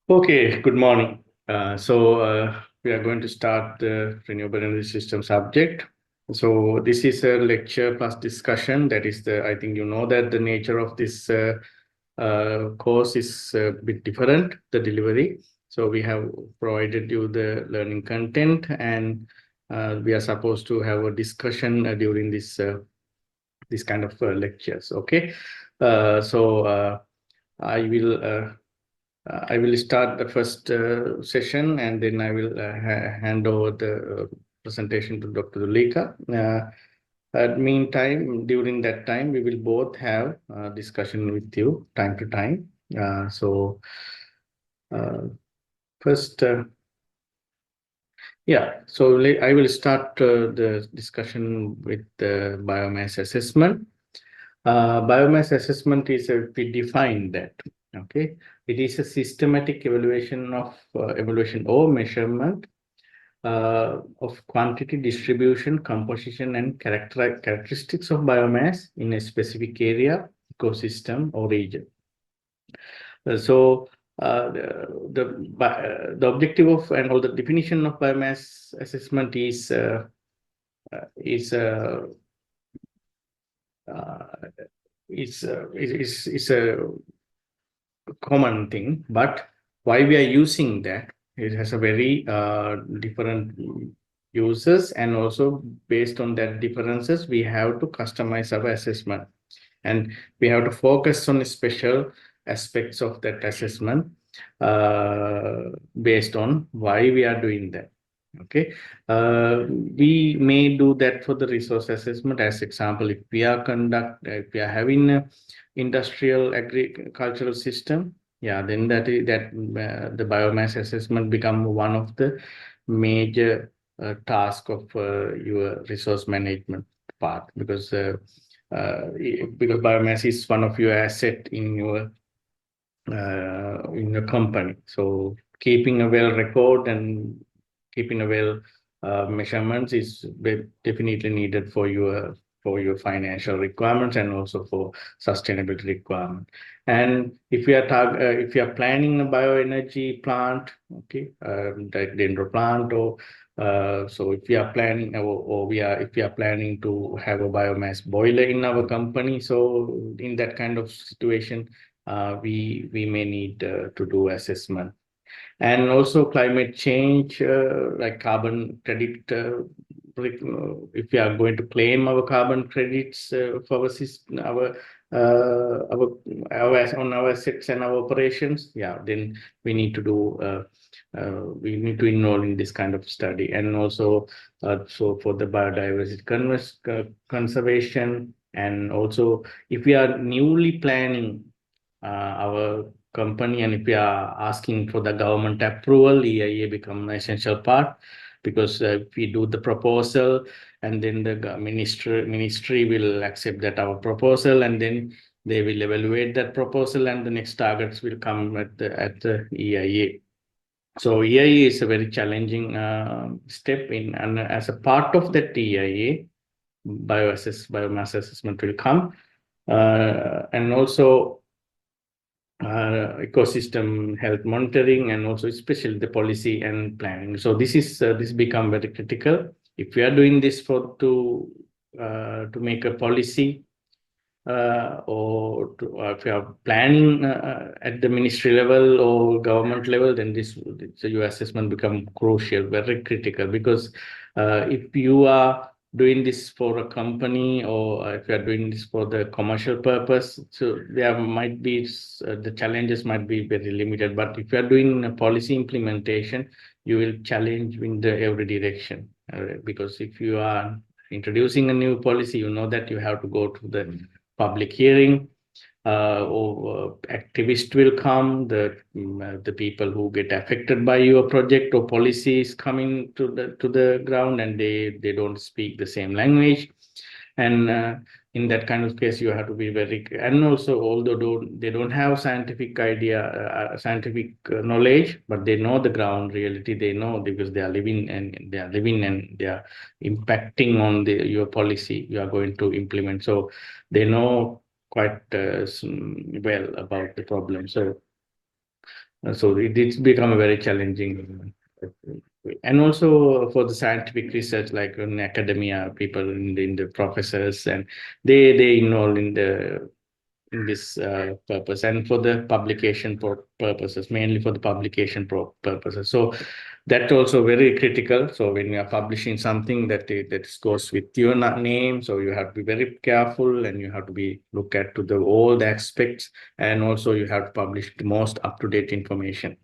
Okay, good morning. We are going to start the renewable energy system subject. So this is a lecture plus discussion. That is I think you know that the nature of this course is a bit different, the delivery. So we have provided you the learning content, and we are supposed to have a discussion during this kind of lectures. Okay. I will I will start the first session, and then I will hand over the presentation to Dr. Zulika. During that time, we will both have discussion with you time to time. Uh, First, I will start the discussion with the biomass assessment. Biomass assessment is we define that. Okay, it is a systematic evaluation or measurement of quantity, distribution, composition, and characteristics of biomass in a specific area, ecosystem, or region. The objective of and all the definition of biomass assessment is a common thing, but why we are using that, it has a very different uses, and also based on that differences we have to customize our assessment, and we have to focus on special aspects of that assessment based on why we are doing that. Okay, we may do that for the resource assessment. As example, if we are having a industrial agricultural system, yeah, then the biomass assessment become one of the major task of your resource management part, because biomass is one of your asset in your company. So keeping a well record and keeping a well measurements is definitely needed for your financial requirements, and also for sustainability requirement. And if you are planning a bioenergy plant, okay, like dendro plant, or so if we are planning if we are planning to have a biomass boiler in our company, so in that kind of situation, we may need to do assessment. And also climate change, like carbon credit. If we are going to claim our carbon credits for our system, on our assets and our operations, yeah, then we need to enroll in this kind of study. And also, so for the biodiversity conservation, and also if we are newly planning our company, and if we are asking for the government approval, EIA become an essential part, because if we do the proposal, and then the ministry will accept that our proposal, and then they will evaluate that proposal, and the next targets will come at the EIA. So EIA is a very challenging step in, and as a part of that EIA, biomass assessment will come, and also ecosystem health monitoring, and also especially the policy and planning. So this become very critical. If we are doing this to make a policy, or if you are planning at the ministry level or government level, then your assessment become crucial, very critical, because if you are doing this for a company, or if you are doing this for the commercial purpose, so there might be the challenges might be very limited. But if you are doing a policy implementation, you will challenge in the every direction, because if you are introducing a new policy, you know that you have to go to the public hearing, or activists will come, the people who get affected by your project or policies coming to the ground, and they don't speak the same language. And in that kind of case, you have to be very, and also, although they don't have scientific knowledge, but they know the ground reality. They know, because they are living and they are impacting on your policy you are going to implement. So they know quite well about the problem. So So it's become very challenging. And also for the scientific research, like in academia, people in the professors, and they involved in this purpose, and for the publication purposes, mainly for the publication purposes. So that's also very critical. So when you are publishing something that goes with your name, so you have to be very careful, and you have to be look at to the all the aspects, and also you have to publish the most up to date information.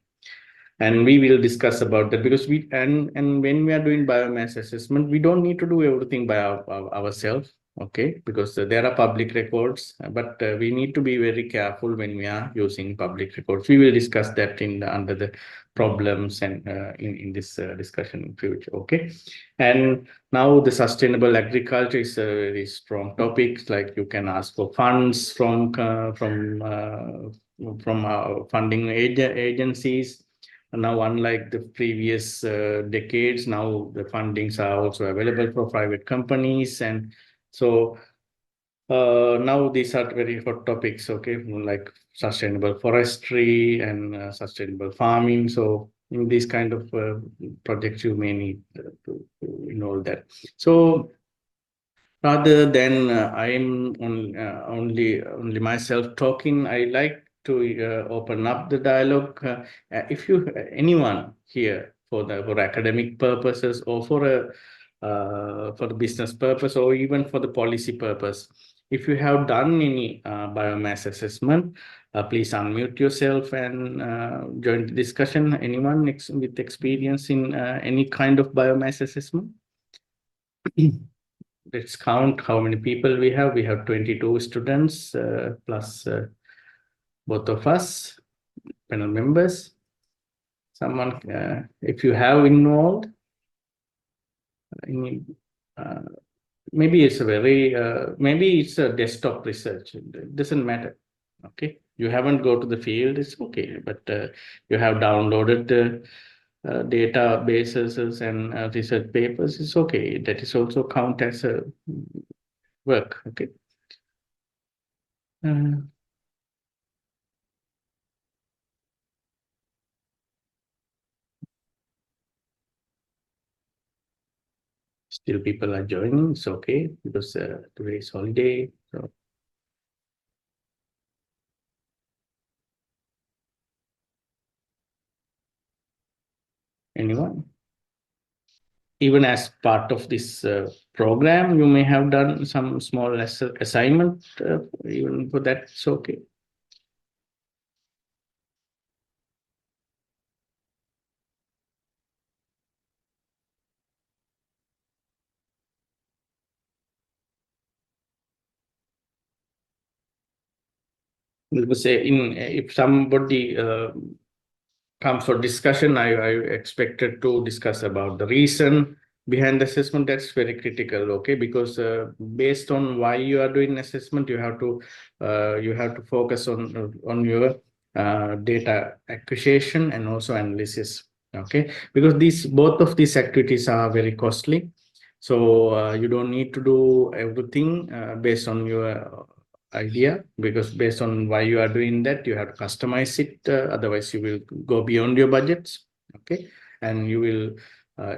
And we will discuss about that, because and when we are doing biomass assessment, we don't need to do everything by ourselves. Okay, because there are public records, but we need to be very careful when we are using public records. We will discuss that under the problems, and in this discussion in future. Okay, and now the sustainable agriculture is a very strong topic. Like you can ask for funds from funding agencies. Now, unlike the previous decades, now the fundings are also available for private companies. And so now these are very hot topics, okay, like sustainable forestry and sustainable farming. So in these kind of projects, you may need to involve that. So rather than I'm only myself talking, I like to open up the dialogue. If you anyone here for academic purposes, or for the business purpose, or even for the policy purpose, if you have done any biomass assessment, please unmute yourself and join the discussion. Anyone with experience in any kind of biomass assessment? Let's count how many people we have. We have 22 students plus both of us, panel members. Someone, if you have involved, uh, maybe it's maybe it's a desktop research. It doesn't matter. Okay, you haven't go to the field, it's okay, but you have downloaded the databases and research papers, it's okay. That is also count as a work. Okay. Still people are joining, it's okay, because today is holiday. So anyone, even as part of this program, you may have done some small assignment, even for that, it's okay. Because if somebody comes for discussion, I expected to discuss about the reason behind the assessment. That's very critical, okay, because based on why you are doing assessment, you have to focus on your data acquisition and also analysis, okay, because both of these activities are very costly. So you don't need to do everything based on your idea, because based on why you are doing that, you have to customize it, otherwise you will go beyond your budgets, okay, and you will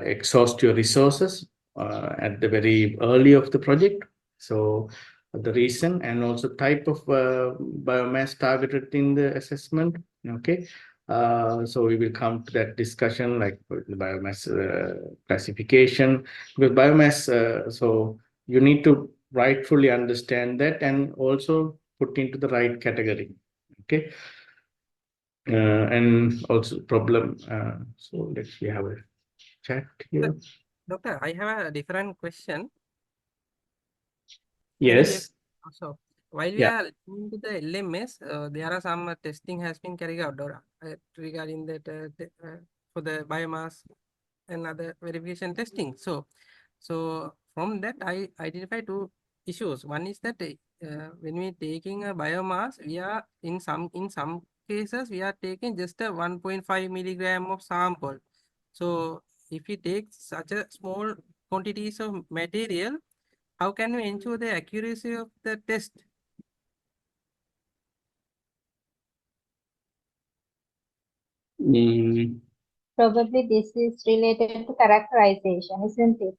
exhaust your resources at the very early of the project. So the reason and also type of biomass targeted in the assessment, okay. So we will come to that discussion, like the biomass classification, because biomass, so you need to rightfully understand that and also put into the right category, okay. And also problem, so let's we have a chat here. Doctor, I have a different question. Yes. So while we Yeah. are into the LMS, there are some testing has been carried out regarding that for the biomass and other verification testing. So from that, I identify two issues. One is that when we taking a biomass, we are in some cases we are taking just a 1.5 milligram of sample. So if we take such a small quantities of material, how can we ensure the accuracy of the test? Mm, Probably this is related to characterization, isn't it?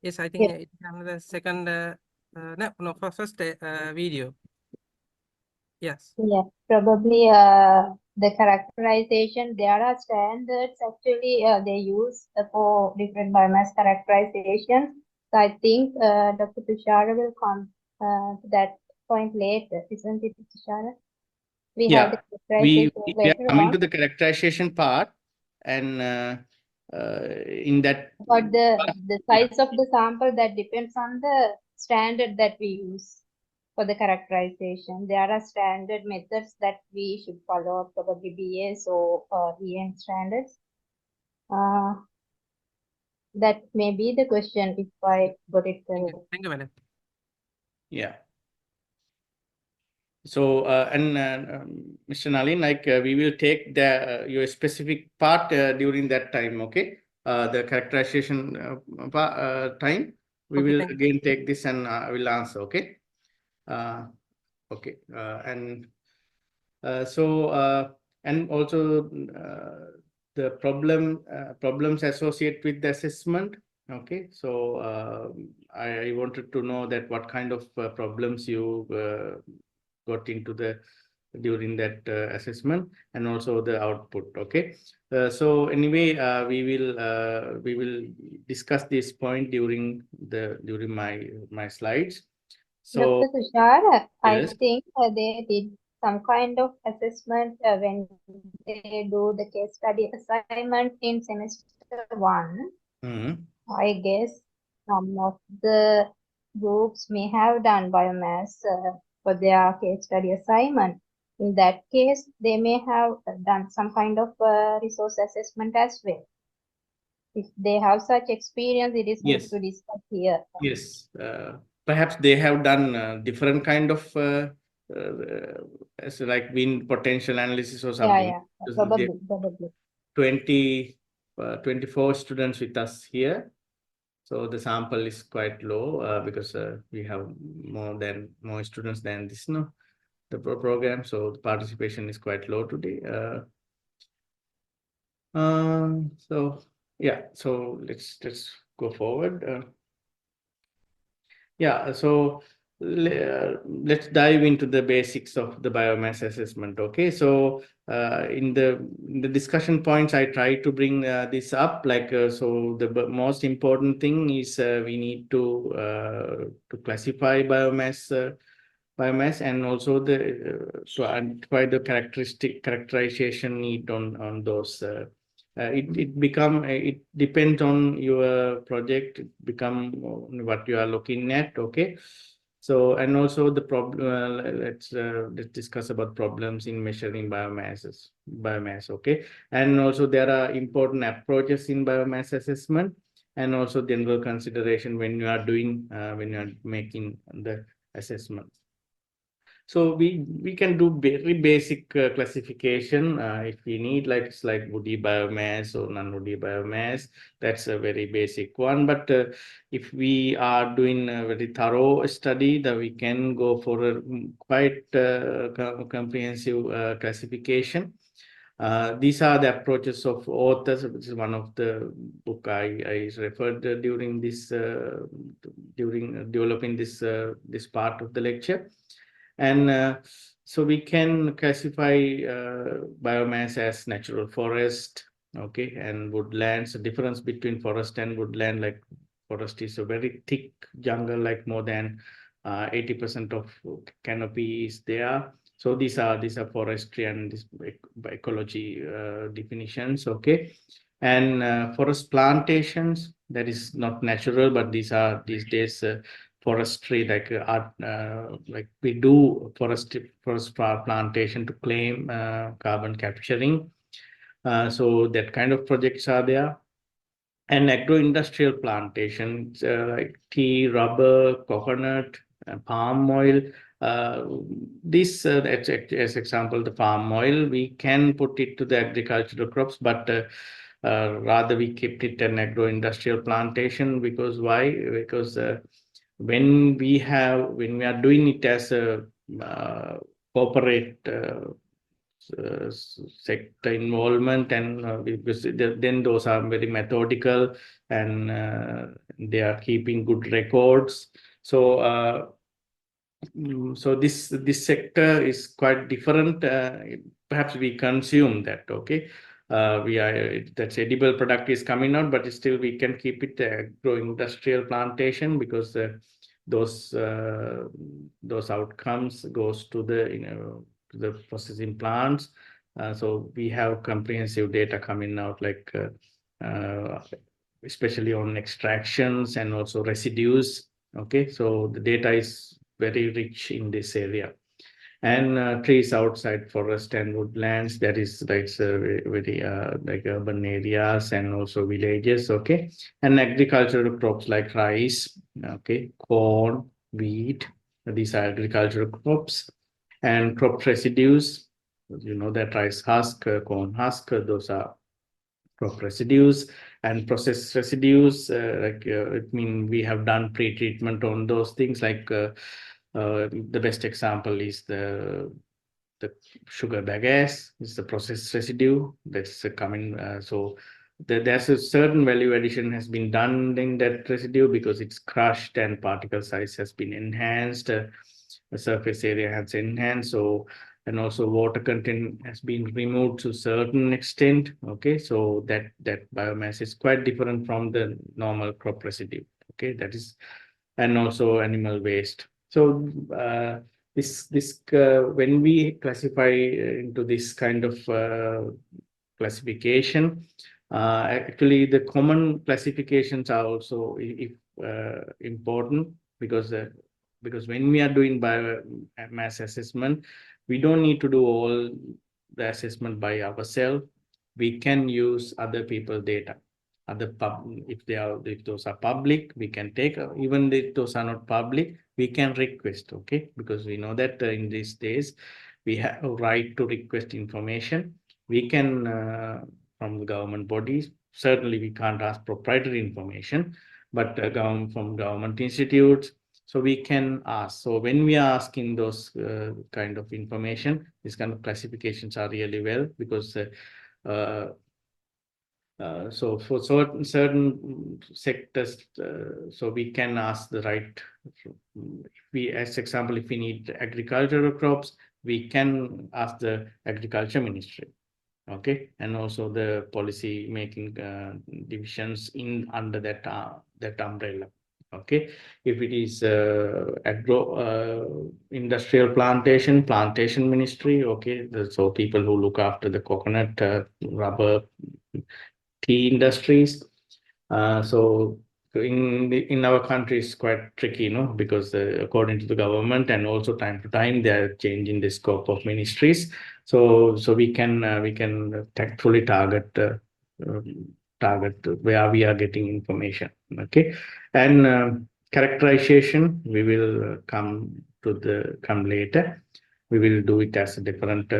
Yes, I think Yes. it is the second, no, for first video. Yes. Yeah, probably the characterization, there are standards actually they use for different biomass characterizations. So I think Dr. Tushara will come to that point later, isn't it, Tushara? We have the yeah, characterization we are later coming to on, the characterization part, and in that but part, the yeah, size of the sample that depends on the standard that we use for the characterization. There are standard methods that we should follow, probably BS or EN standards. Uh, that may be the question if I got it Thank you. correct. Thank you, madam. yeah. So Mr. Nalin, like we will take the your specific part during that time, okay? The characterization time. We Okay, will thank you. again take this and I will answer, okay? Okay, and so and also the problems associated with the assessment. Okay, so I wanted to know that what kind of problems you got into the during that assessment, and also the output. Okay, so anyway, we will discuss this point during my slides. So Dr. Tushar, I yes. think they did some kind of assessment when they do the case study assignment in semester one. Mhm. I guess some of the groups may have done biomass for their case study assignment. In that case, they may have done some kind of resource assessment as well. If they have such experience, it is good Yes. to discuss here. Yes, perhaps they have done different kind of as like wind potential analysis or Yeah, something. yeah, Because there probably, probably. 20, 24 students with us here. So the sample is quite low because we have more students than this, no, the program. So the participation is quite low today. So yeah, so let's go forward. Yeah, so let's dive into the basics of the biomass assessment. Okay, so in the discussion points, I try to bring this up. Like so, the most important thing is we need to classify biomass and also the to identify the characterization need on those. It depends on your project, it become what you are looking at. Okay, so and also the problem, let's discuss about problems in measuring biomass. Okay, and also there are important approaches in biomass assessment, and also general consideration when you are doing when you are making the assessment. So we can do very basic classification if we need, like it's like woody biomass or non-woody biomass. That's a very basic one. But if we are doing a very thorough study, that we can go for a quite comprehensive classification. These are the approaches of authors, which is one of the book I referred during this during developing this part of the lecture. And so we can classify biomass as natural forest, okay, and woodlands. The difference between forest and woodland, like forest is a very thick jungle, like more than 80% of canopy is there. So these are forestry and this ecology definitions, okay. And forest plantations, that is not natural, but these are these days forestry, like art, like we do forest plantation to claim carbon capturing. So that kind of projects are there. And agro-industrial plantations like tea, rubber, coconut, palm oil. Uh, this as example, the palm oil, we can put it to the agricultural crops, but rather we kept it an agro-industrial plantation. Because why? Because when we are doing it as a corporate sector involvement, and because then those are very methodical, and they are keeping good records. So so this sector is quite different. Perhaps we consume that, okay. We are, that's edible product is coming out, but still we can keep it growing industrial plantation, because those outcomes goes to the, to the processing plants. So we have comprehensive data coming out, like especially on extractions and also residues. Okay, so the data is very rich in this area. And trees outside forest and woodlands, that is like very like urban areas and also villages. Okay, and agricultural crops like rice, okay, corn, wheat, these are agricultural crops. And crop residues, that rice husk, corn husk, those are crop residues. And processed residues, it mean we have done pre-treatment on those things, like the best example is the sugar bagasse is the processed residue that's coming. So there's a certain value addition has been done in that residue, because it's crushed and particle size has been enhanced, the surface area has enhanced. So, and also water content has been removed to a certain extent. Okay, so that biomass is quite different from the normal crop residue. Okay, that is, and also animal waste. So this when we classify into this kind of classification, actually the common classifications are also important, because when we are doing biomass assessment, we don't need to do all the assessment by ourselves. We can use other people's data. If those are public, we can take. Even if those are not public, we can request. Okay, because we know that in these days we have a right to request information. We can from the government bodies. Certainly, we can't ask proprietary information, but from government institutes. So we can ask. So when we are asking those kind of information, these kind of classifications are really well, because so for certain sectors, so we can ask the right. As example, if we need agricultural crops, we can ask the agriculture ministry. Okay, and also the policy making divisions under that umbrella. Okay, if it is industrial plantation ministry. Okay, so people who look after the coconut, rubber, tea industries. So in our country it's quite tricky, because according to the government, and also time to time they are changing the scope of ministries. So we can tactfully target where we are getting information. Okay, and characterization we will come later. We will do it as a different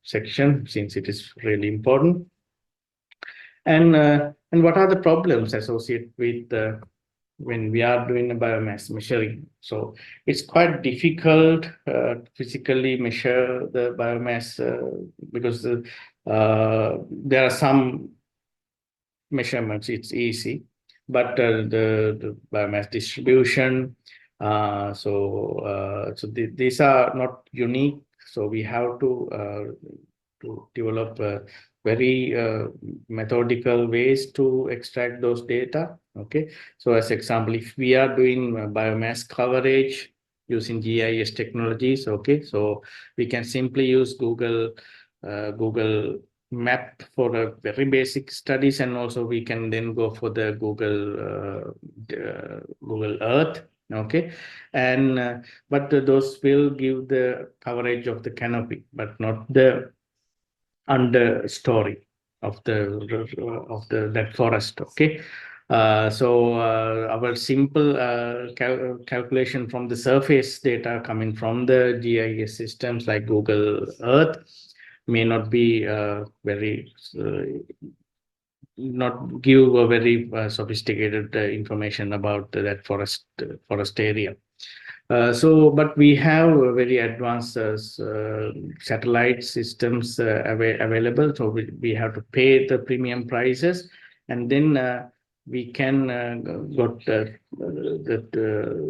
section, since it is really important. And what are the problems associated with when we are doing a biomass measuring? So it's quite difficult to physically measure the biomass, because there are some measurements it's easy, but the biomass distribution, so these are not unique. So we have to develop very methodical ways to extract those data. Okay, so as example, if we are doing biomass coverage using GIS technologies, okay, so we can simply use Google Map for a very basic studies, and also we can then go for the Google Earth. Okay, and but those will give the coverage of the canopy, but not the understory of that forest. Okay, so our simple calculation from the surface data coming from the GIS systems like Google Earth may not be not give a very sophisticated information about that forest area. But we have very advanced satellite systems available. So we have to pay the premium prices, and then we can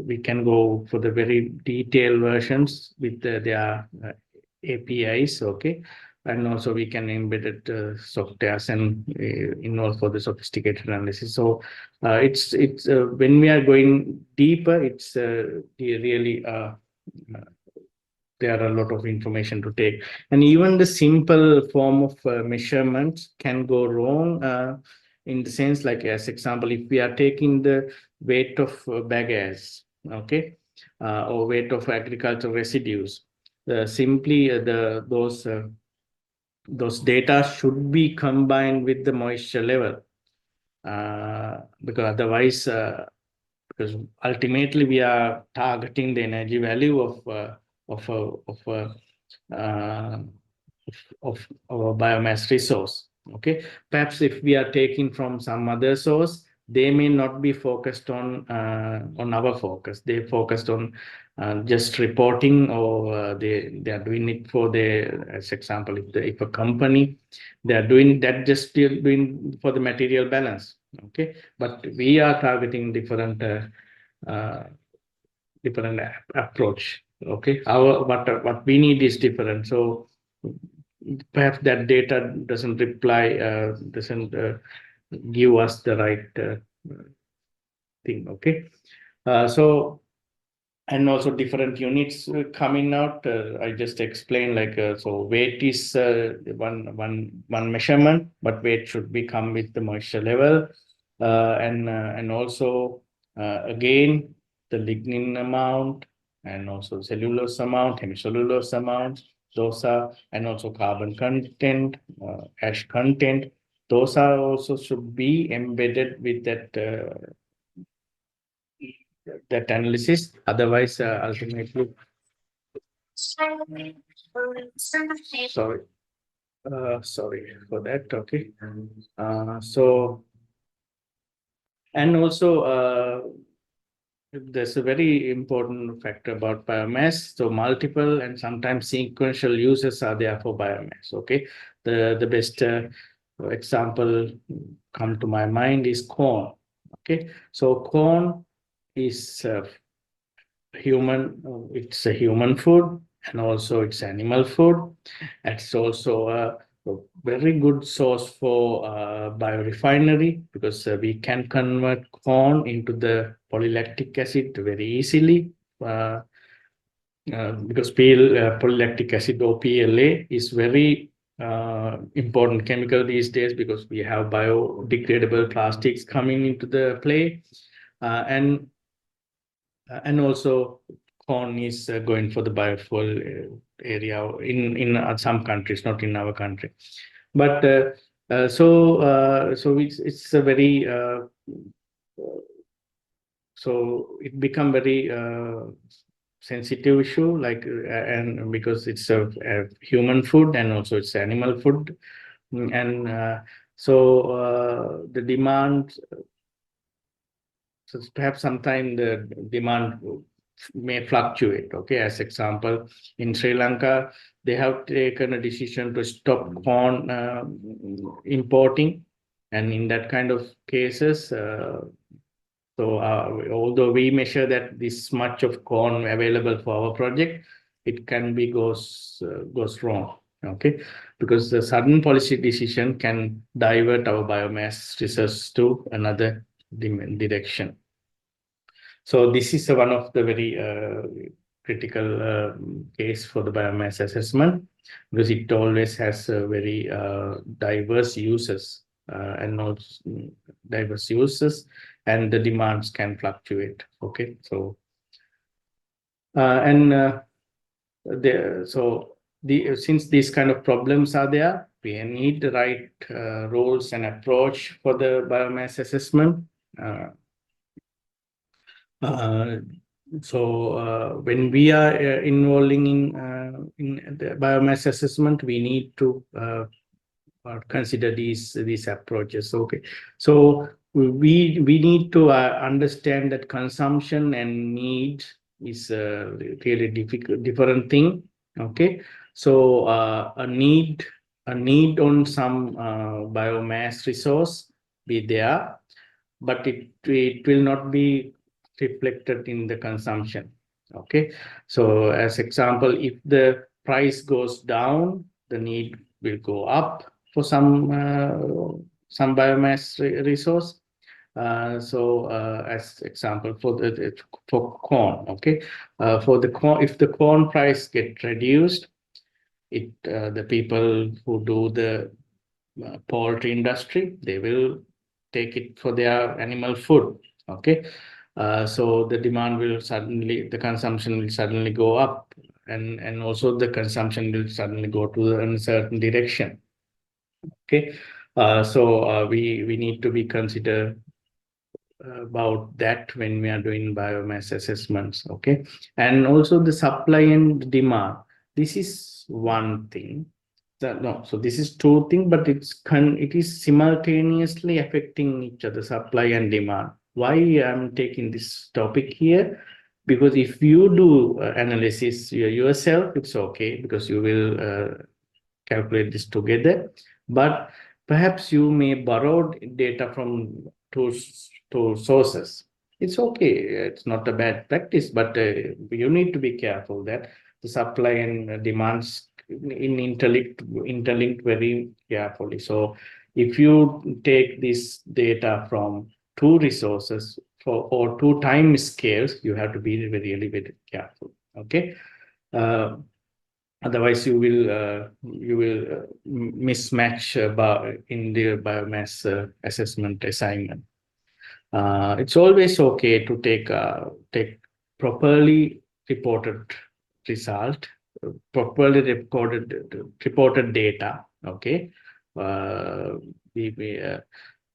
we can go for the very detailed versions with their APIs. Okay. And also we can embed it softwares and involve for the sophisticated analysis. So it's when we are going deeper, it's really there are a lot of information to take, and even the simple form of measurements can go wrong. In the sense, like as example, if we are taking the weight of bagasse, okay, or weight of agricultural residues, simply those data should be combined with the moisture level, because otherwise, because ultimately we are targeting the energy value of of uh, of our biomass resource. Okay, perhaps if we are taking from some other source, they may not be focused on our focus. They focused on just reporting, or they are doing it for the, as example, if a company, they are doing that, just still doing for the material balance. Okay, but we are targeting different uh, different approach. Okay, our what we need is different. So perhaps that data doesn't doesn't give us the right thing. Okay, so and also different units coming out. I just explained, like so weight is one measurement, but weight should be come with the moisture level, and also again the lignin amount, and also cellulose amount, hemicellulose amount. Those are, and also carbon content, ash content. Those are also should be embedded with that analysis. Otherwise, ultimately, sorry, sorry for that. Okay. So, and also, there's a very important factor about biomass. So multiple and sometimes sequential uses are there for biomass. Okay. The best example come to my mind is corn. Okay. So corn is it's a human food, and also it's animal food. It's also a very good source for biorefinery, because we can convert corn into the polylactic acid very easily. Because polylactic acid, or PLA, is very important chemical these days, because we have biodegradable plastics coming into the play, and also corn is going for the biofuel area in some countries, not in our country. But so it's a very so it become very sensitive issue, like and because it's a human food, and also it's animal food. And so the demand, so perhaps sometime the demand may fluctuate. Okay, as example, in Sri Lanka, they have taken a decision to stop corn importing, and in that kind of cases, so although we measure that this much of corn available for our project, it can be goes wrong. Okay, because the sudden policy decision can divert our biomass research to another direction. So this is one of the very critical case for the biomass assessment, because it always has very diverse uses, and also diverse uses, and the demands can fluctuate. Okay, so since these kind of problems are there, we need the right roles and approach for the biomass assessment. When we are involving in the biomass assessment, we need to consider these approaches. Okay, so we need to understand that consumption and need is a really different thing. Okay, so a need on some biomass resource be there, but it will not be reflected in the consumption. Okay, so as example, if the price goes down, the need will go up for some biomass resource. So as example for corn, okay, for the corn, if the corn price get reduced, the people who do the poultry industry, they will take it for their animal food. Okay, so the demand will suddenly, the consumption will suddenly go up, and also the consumption will suddenly go to a certain direction. Okay, so we need to be consider about that when we are doing biomass assessments. Okay, and also the supply and demand. This is one thing. No, so this is two things, but it is simultaneously affecting each other, supply and demand. Why I'm taking this topic here? Because if you do analysis yourself, it's okay, because you will calculate this together. But perhaps you may borrow data from two sources. It's okay. It's not a bad practice, but you need to be careful that the supply and demands interlinked very carefully. So if you take this data from two resources or two time scales, you have to be really very careful. Okay. Otherwise, you will mismatch in the biomass assessment assignment. It's always okay to take properly reported result, properly reported data. Okay, uh,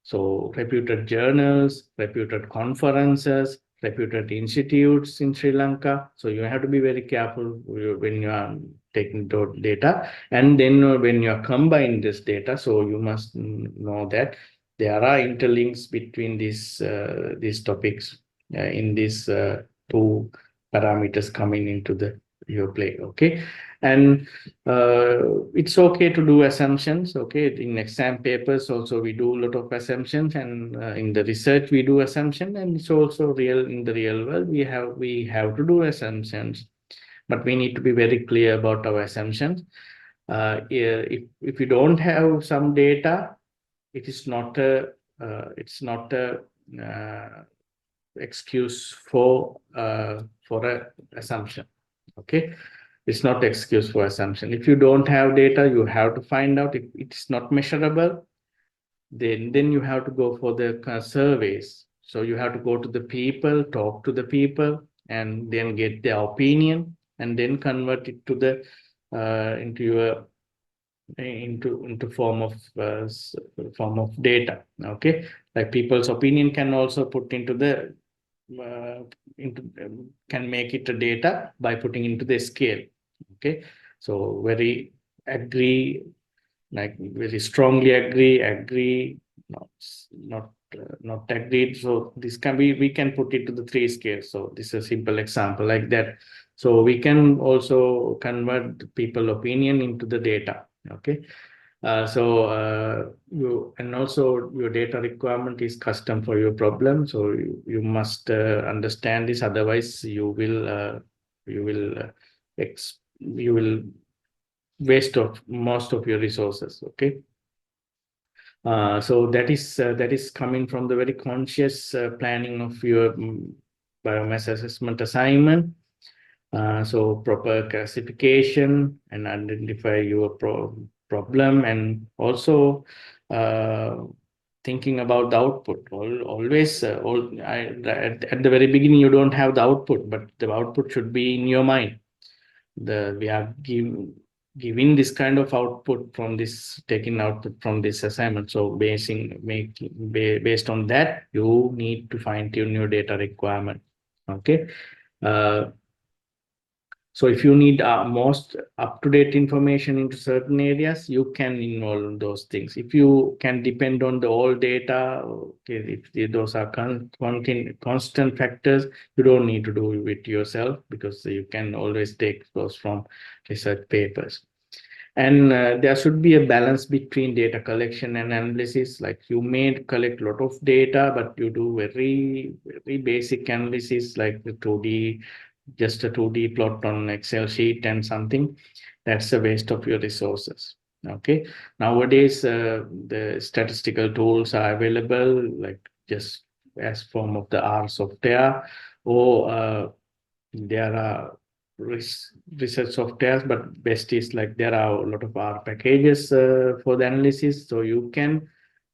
so reputed journals, reputed conferences, reputed institutes in Sri Lanka. So you have to be very careful when you are taking data, and then when you are combining this data, so you must know that there are interlinks between these topics in these two parameters coming into your play. Okay, and it's okay to do assumptions. Okay, in exam papers also we do a lot of assumptions, and in the research we do assumption, and it's also real in the real world we have to do assumptions, but we need to be very clear about our assumptions. If you don't have some data, it is not a excuse for a assumption. Okay, it's not excuse for assumption. If you don't have data, you have to find out. If it's not measurable, then you have to go for the surveys. So you have to go to the people, talk to the people, and then get their opinion, and then convert it to the into your into form of data. Okay, like people's opinion can also put into the can make it a data by putting into the scale. Okay, so very agree, like very strongly agree, not agreed. So this can be, we can put it to the 3 scales. So this is a simple example like that. So we can also convert people opinion into the data. Okay, you, and also your data requirement is custom for your problem, so you must understand this. Otherwise you will you will waste of most of your resources. Okay, so that is coming from the very conscious planning of your biomass assessment assignment. So proper classification and identify your problem, and also thinking about the output. Always, at the very beginning, you don't have the output, but the output should be in your mind. We are giving this kind of output from this, taking output from this assignment. So based on that, you need to fine tune your data requirement. Okay. So if you need most up-to-date information into certain areas, you can involve those things. If you can depend on the old data, okay, if those are constant factors, you don't need to do it yourself, because you can always take those from research papers. And there should be a balance between data collection and analysis. Like, you may collect a lot of data, but you do very, very basic analysis, like the 2D, just a 2D plot on Excel sheet and something. That's a waste of your resources. Okay. Nowadays, the statistical tools are available, like just as form of the R software, or there are research softwares, but best is like there are a lot of R packages for the analysis, so you can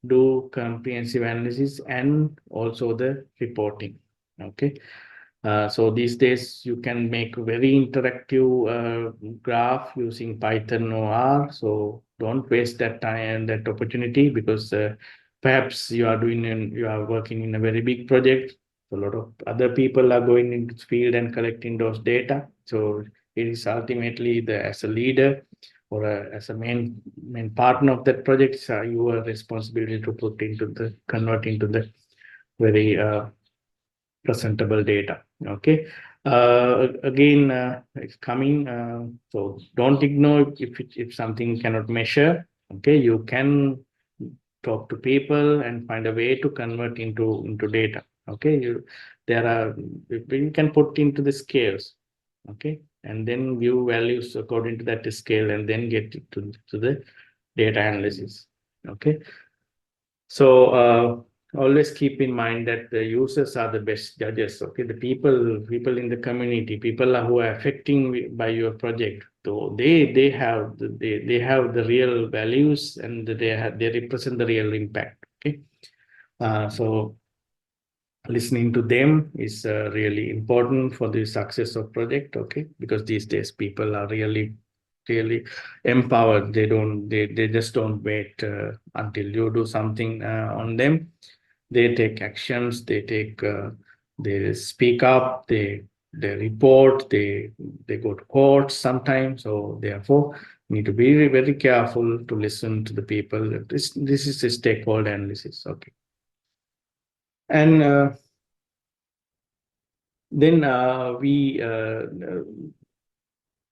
do comprehensive analysis and also the reporting. Okay. So these days you can make very interactive graph using Python or R. So don't waste that time and that opportunity, because perhaps you are working in a very big project. A lot of other people are going into the field and collecting those data. So it is ultimately as a leader or as a main partner of that project, it's your responsibility to convert into the very presentable data. Okay. Again, it's coming. So don't ignore if something cannot measure. Okay, you can talk to people and find a way to convert into data. Okay, you can put into the scales. Okay, and then view values according to that scale, and then get to the data analysis. Okay. So always keep in mind that the users are the best judges. Okay, the people in the community, people who are affecting by your project. So they have the real values, and they represent the real impact. Okay, so listening to them is really important for the success of project. Okay, because these days people are really empowered. They just don't wait until you do something on them. They take actions, they speak up, they report, they go to court sometimes. So therefore need to be very, very careful to listen to the people. This is a stakeholder analysis. Okay. And then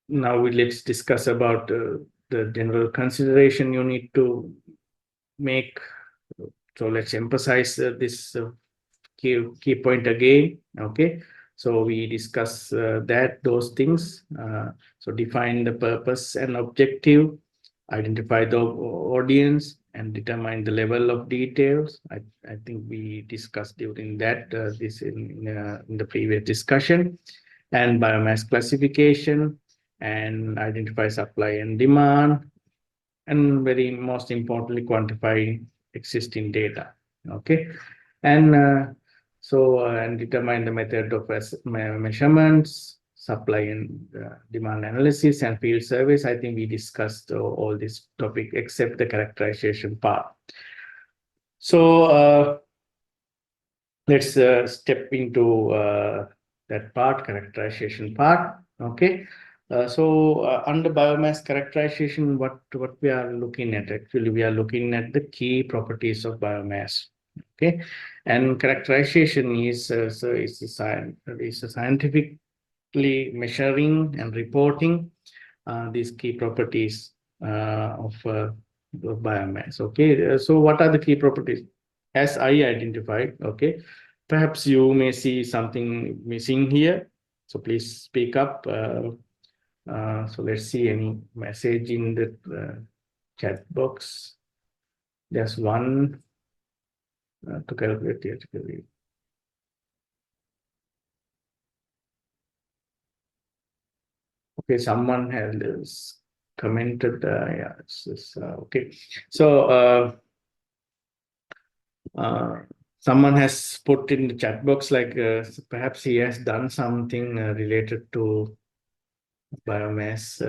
let's discuss about the general consideration you need to make. So let's emphasize this key point again. Okay. So we discuss those things. So define the purpose and objective, identify the audience, and determine the level of details. I think we discussed during that this in the previous discussion. And biomass classification, and identify supply and demand, and very most importantly, quantifying existing data. Okay. And and determine the method of measurements, supply and demand analysis, and field service. I think we discussed all this topic except the characterization part. So let's step into that part, characterization part. Okay. Under biomass characterization, what we are looking at, actually, we are looking at the key properties of biomass. Okay, and characterization is a scientifically measuring and reporting these key properties of biomass. Okay, so what are the key properties? As I identified, okay, perhaps you may see something missing here, so please speak up. So let's see any message in the chat box. There's one to calculate theoretically. Okay, someone has commented. Yeah, it's okay. So someone has put in the chat box, like perhaps he has done something related to biomass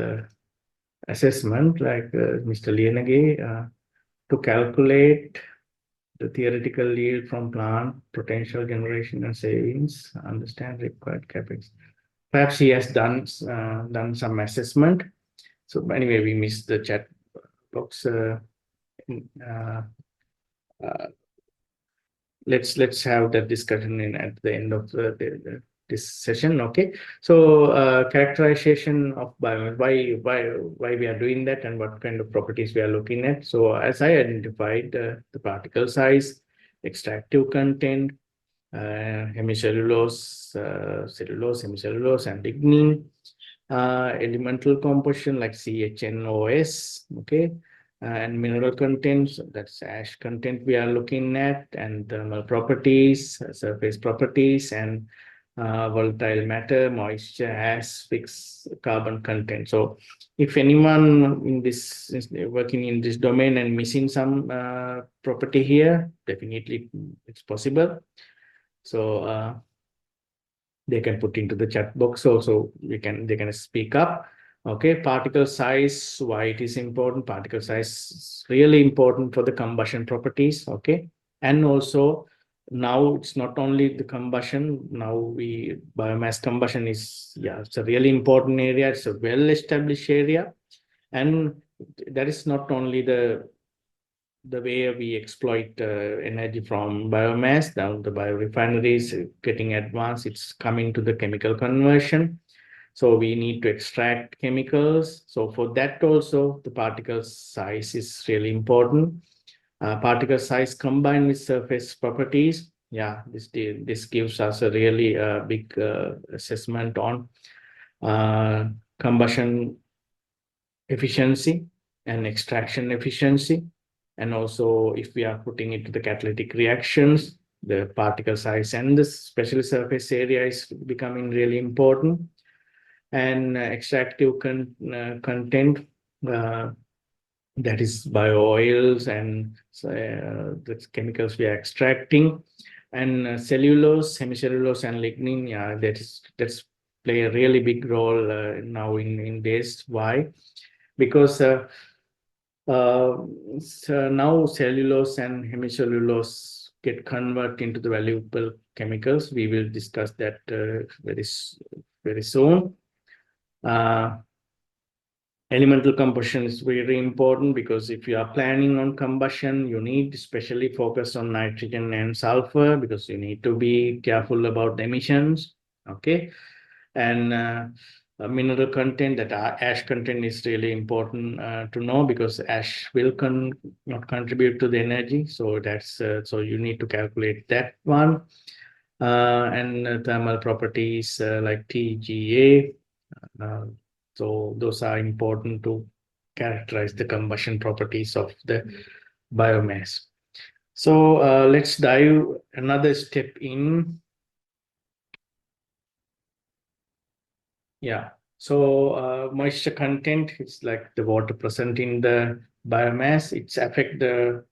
assessment, like Mr. Lienage, to calculate the theoretical yield from plant, potential generation and savings, understand required capex. perhaps he has done some assessment. So anyway, we missed the chat box. Let's have that discussion at the end of this session. Okay, so characterization of biomass, why we are doing that, and what kind of properties we are looking at. So as I identified, the particle size, extractive content, hemicellulose, hemicellulose, and lignin, elemental composition like CHNOS, okay, and mineral contents, that's ash content we are looking at, and thermal properties, surface properties, and volatile matter, moisture, ash, fixed carbon content. So if anyone in this is working in this domain and missing some property here, definitely it's possible. So they can put into the chat box also. They can speak up. Okay, particle size, why it is important. Particle size is really important for the combustion properties. Okay, and also now it's not only the combustion. Now biomass combustion is, yeah, it's a really important area. It's a well-established area, and that is not only the way we exploit energy from biomass. Now the biorefineries getting advanced, it's coming to the chemical conversion. So we need to extract chemicals. So for that also, the particle size is really important. Particle size combined with surface properties, yeah, this gives us a really big assessment on combustion efficiency and extraction efficiency. And also, if we are putting it to the catalytic reactions, the particle size and the special surface area is becoming really important. And extractive content, that is bio oils and the chemicals we are extracting, and cellulose, hemicellulose, and lignin. Yeah, that's play a really big role now in this. Why? Because so now cellulose and hemicellulose get converted into the valuable chemicals. We will discuss that very soon. Elemental combustion is very important, because if you are planning on combustion, you need especially focus on nitrogen and sulfur, because you need to be careful about the emissions. Okay, and mineral content, that ash content is really important to know, because ash will not contribute to the energy. So that's so you need to calculate that one. And thermal properties like TGA. So those are important to characterize the combustion properties of the biomass. So let's dive another step in. Yeah. So moisture content, it's like the water present in the biomass. It's affect the.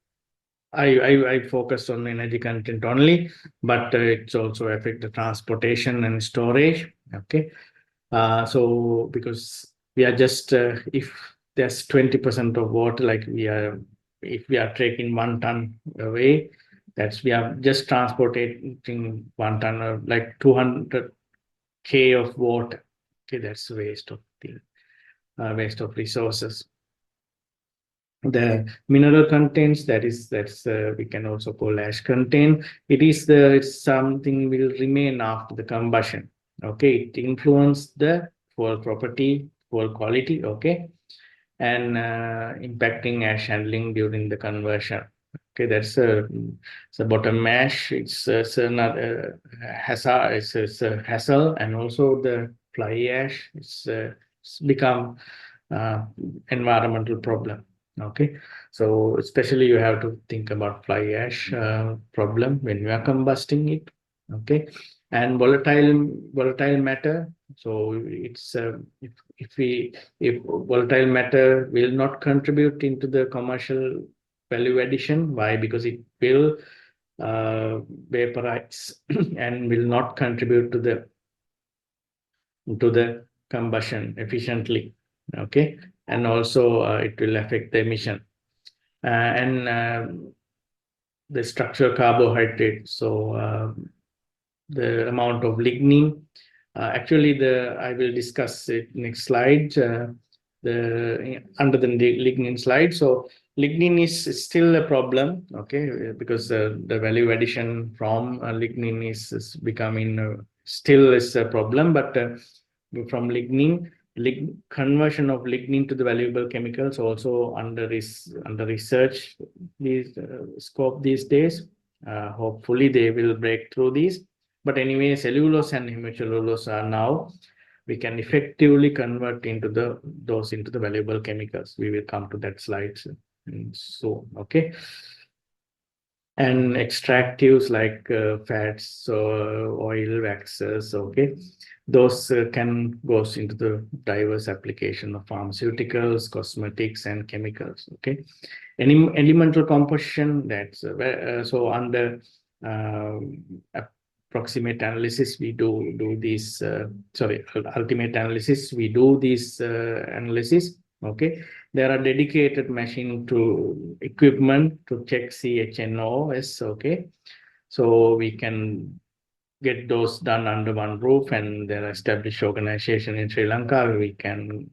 I focus on energy content only, but it's also affect the transportation and storage. Okay. So because we are just if there's 20% of water, like if we are taking 1 ton away, we are just transporting 1 ton of like 200K of water. Okay, that's waste of resources. The mineral contents, that's we can also call ash content. It's something will remain after the combustion. Okay, it influence the fuel property, fuel quality. Okay, and impacting ash handling during the conversion. Okay, that's a bottom ash. It's another hazard. It's a hassle, and also the fly ash. It's become environmental problem. Okay, so especially you have to think about fly ash problem when you are combusting it. Okay, and volatile matter. So it's if volatile matter will not contribute into the commercial value addition. Why? Because it will vaporize and will not contribute to the combustion efficiently. Okay, and also it will affect the emission and the structure carbohydrate. So the amount of lignin, Actually, I will discuss it next slide. Under the lignin slide. So lignin is still a problem, okay, because the value addition from lignin is becoming still is a problem. But from lignin, conversion of lignin to the valuable chemicals also under research these scope these days. Hopefully, they will break through these. But anyway, cellulose and hemicellulose are now we can effectively convert into those into the valuable chemicals. We will come to that slide soon. Okay. And extractives like fats, so oil, waxes, okay, those can goes into the diverse application of pharmaceuticals, cosmetics, and chemicals. Okay, any elemental composition, that's so under approximate analysis we do these sorry, ultimate analysis we do this analysis. Okay, there are dedicated machine to equipment to check CHNOS. Okay, so we can get those done under one roof, and there are established organization in Sri Lanka. We can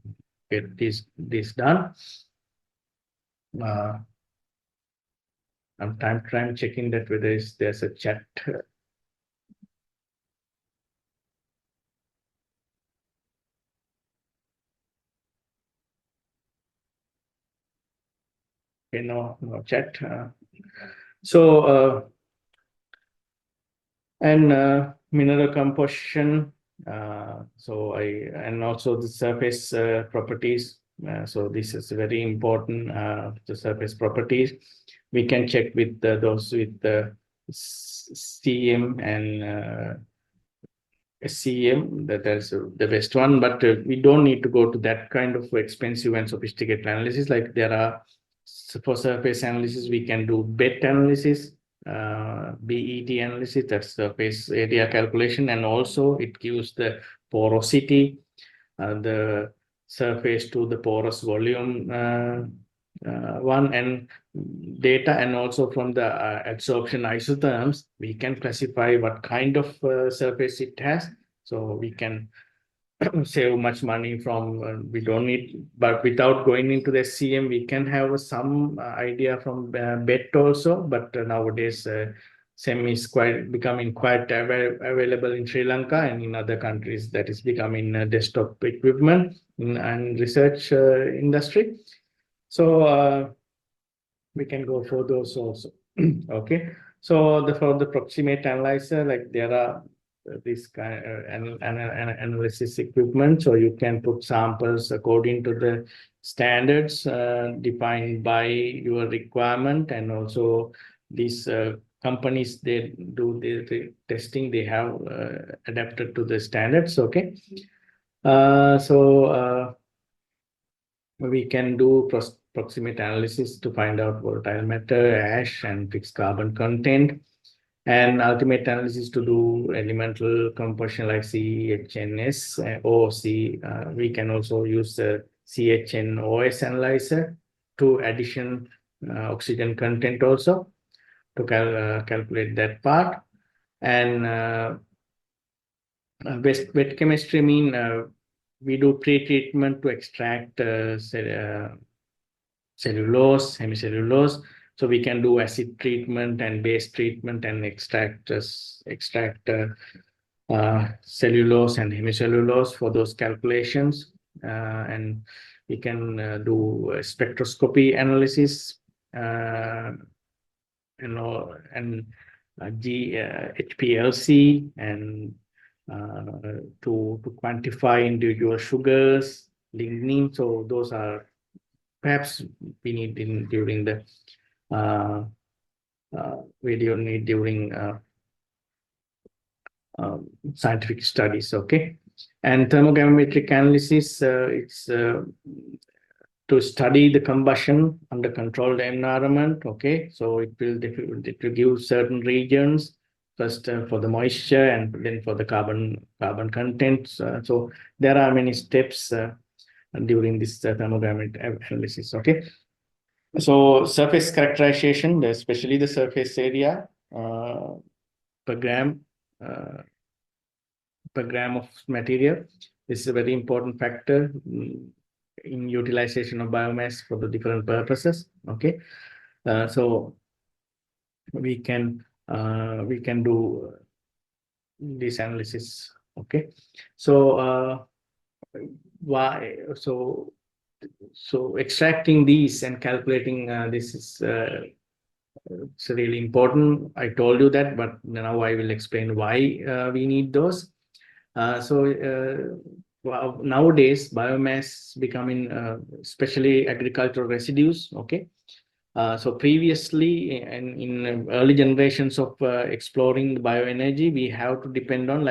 get this done. I'm trying checking that whether there's a chat. Okay, no chat. And mineral composition. And also the surface properties. So this is very important. The surface properties we can check with those with the CM and SCM. That's the best one, but we don't need to go to that kind of expensive and sophisticated analysis. Like there are for surface analysis, we can do BET analysis, BET analysis, that's surface area calculation, and also it gives the porosity, the surface to the porous volume one, and data, and also from the adsorption isotherms, we can classify what kind of surface it has. So we can save much money from we don't need, but without going into the SCM, we can have some idea from BET also. But nowadays, SEM is becoming quite available in Sri Lanka and in other countries. That is becoming desktop equipment and research industry. So we can go for those also. Okay. So for the proximate analyzer, like there are this kind of analysis equipment, so you can put samples according to the standards defined by your requirement, and also these companies, they do the testing, they have adapted to the standards. Okay. We can do proximate analysis to find out volatile matter, ash, and fixed carbon content, and ultimate analysis to do elemental composition like CHNS or we can also use the CHNOS analyzer to addition oxygen content also to calculate that part. And wet chemistry mean we do pre-treatment to extract cellulose, hemicellulose. So we can do acid treatment and base treatment and extract cellulose and hemicellulose for those calculations. And we can do spectroscopy analysis, and HPLC, and to quantify individual sugars, lignin. So those are perhaps we need during the during scientific studies. Okay. And thermogravimetric analysis, it's to study the combustion under controlled environment. Okay, so it will give certain regions, first for the moisture and then for the carbon contents. So there are many steps during this thermogravimetric analysis. Okay, so surface characterization, especially the surface area per gram per gram of material. This is a very important factor in utilization of biomass for the different purposes. Okay, so we can do this analysis. Okay, so why so extracting these and calculating this is it's really important. I told you that, but now I will explain why we need those. Well, nowadays biomass becoming especially agricultural residues. Okay, so previously in early generations of exploring the bioenergy, we have to depend on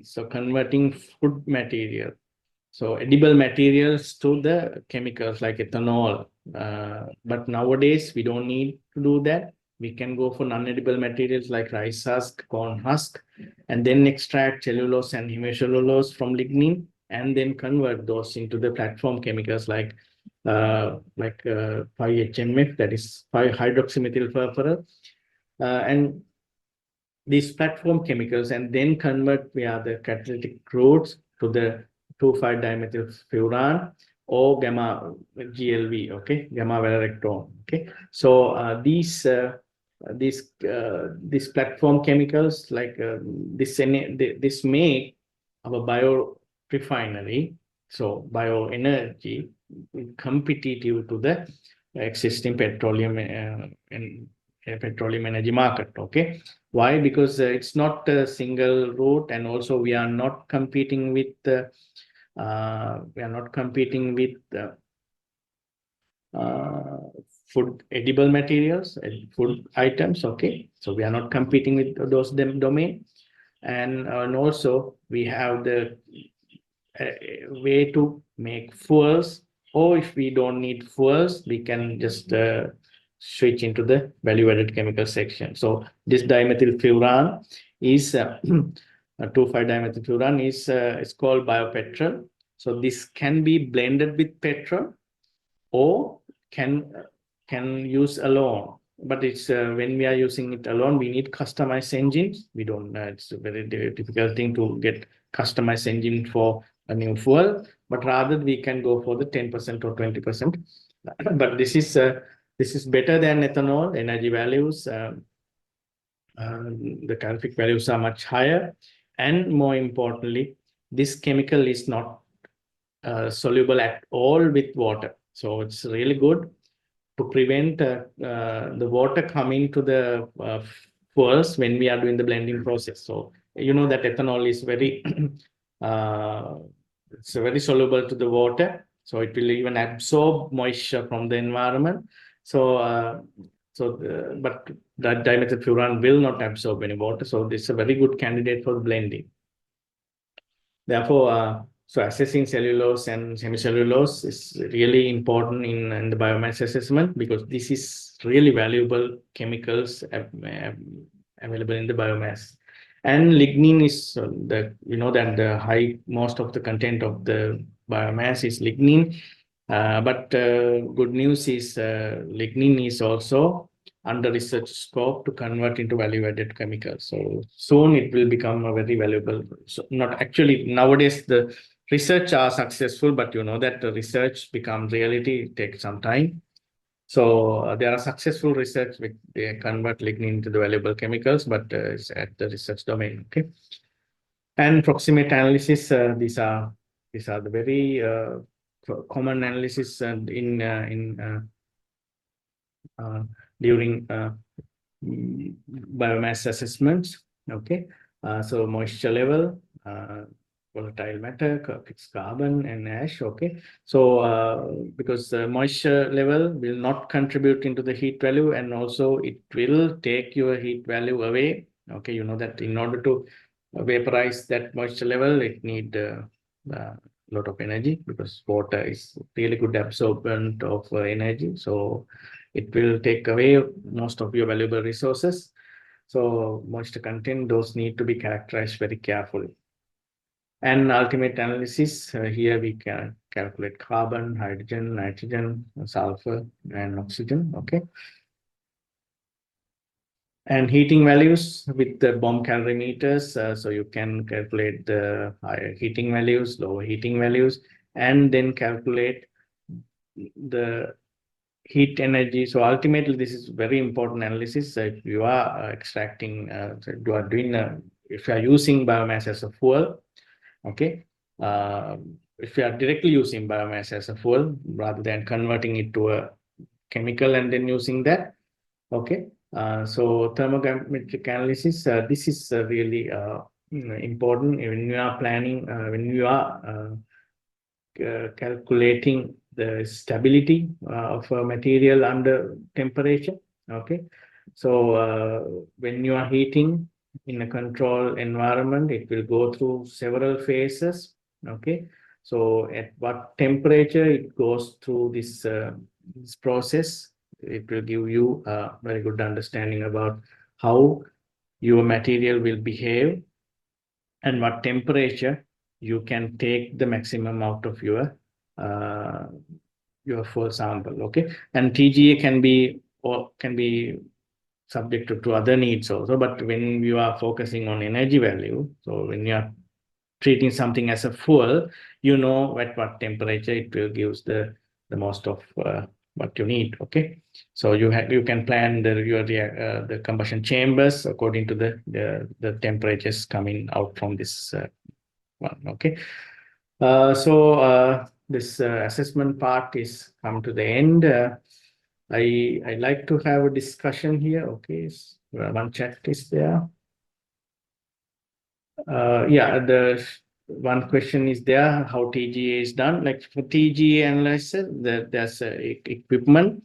so converting food material, so edible materials to the chemicals like ethanol. But nowadays we don't need to do that. We can go for non-edible materials like rice husk, corn husk, and then extract cellulose and hemicellulose from lignin, and then convert those into the platform chemicals like 5-HMF, that is 5-hydroxymethyl and these platform chemicals, and then convert via the catalytic routes to the 2,5-dimethyl or gamma GLV, okay, gamma valerectone. Okay, so these platform chemicals this make our bio refinery, so bioenergy, competitive to the existing petroleum and petroleum energy market. Okay, why? Because it's not a single route, and also we are not competing with food edible materials and food items. Okay, so we are not competing with those domain, and also we have the way to make fuels, or if we don't need fuels, we can just switch into the value-added chemical section. So this dimethylfuran is 2,5-dimethylfuran is it's called biopetrol. So this can be blended with petrol or can use alone. But it's when we are using it alone, we need customized engines. We don't. It's a very difficult thing to get customized engine for a new fuel. But rather, we can go for the 10% or 20%. But this is better than ethanol. Energy values, the calorific values are much higher, and more importantly, this chemical is not soluble at all with water. So it's really good to prevent the water coming to the fuels when we are doing the blending process. So you know that ethanol is very it's very soluble to the water, so it will even absorb moisture from the environment. So but that dimethylfuran will not absorb any water, so this is a very good candidate for blending. Therefore, so assessing cellulose and hemicellulose is really important in the biomass assessment, because this is really valuable chemicals available in the biomass. And lignin is that the most of the content of the biomass is lignin. But good news is lignin is also under research scope to convert into value-added chemicals. So soon it will become a very valuable. So not actually nowadays the research are successful, but you know that the research becomes reality, it takes some time. So there are successful research which they convert lignin into the valuable chemicals, but it's at the research domain. Okay, and proximate analysis. These are the very common analysis during biomass assessments. Okay, so moisture level, volatile matter, fixed carbon, and ash. Okay, so because moisture level will not contribute into the heat value, and also it will take your heat value away. Okay, you know that in order to vaporize that moisture level, it need lot of energy, because water is really good absorbent of energy. So it will take away most of your valuable resources. So moisture content, those need to be characterized very carefully. And ultimate analysis, here we can calculate carbon, hydrogen, nitrogen, sulfur, and oxygen. Okay. And heating values with the bomb calorimeters. So you can calculate the higher heating values, lower heating values, and then calculate the heat energy. So ultimately, this is very important analysis. If you are extracting, so you are doing, if you are using biomass as a fuel, okay. If you are directly using biomass as a fuel rather than converting it to a chemical and then using that, okay. So thermometric analysis, this is really important when you are planning, when you are calculating the stability of a material under temperature, okay. So when you are heating in a controlled environment, it will go through several phases, okay. So at what temperature it goes through this process, it will give you a very good understanding about how your material will behave and what temperature you can take the maximum out of your full sample, okay. And TGA can be subject to other needs also, but when you are focusing on energy value, so when you are treating something as a fuel, you know at what temperature it will give the most of what you need, okay. So you can plan the combustion chambers according to the temperatures coming out from this one, okay. So this assessment part is come to the end. I like to have a discussion here, okay. One chat is there. Yeah, the one question is there, how TGA is done. Like for TGA analysis, there's equipment.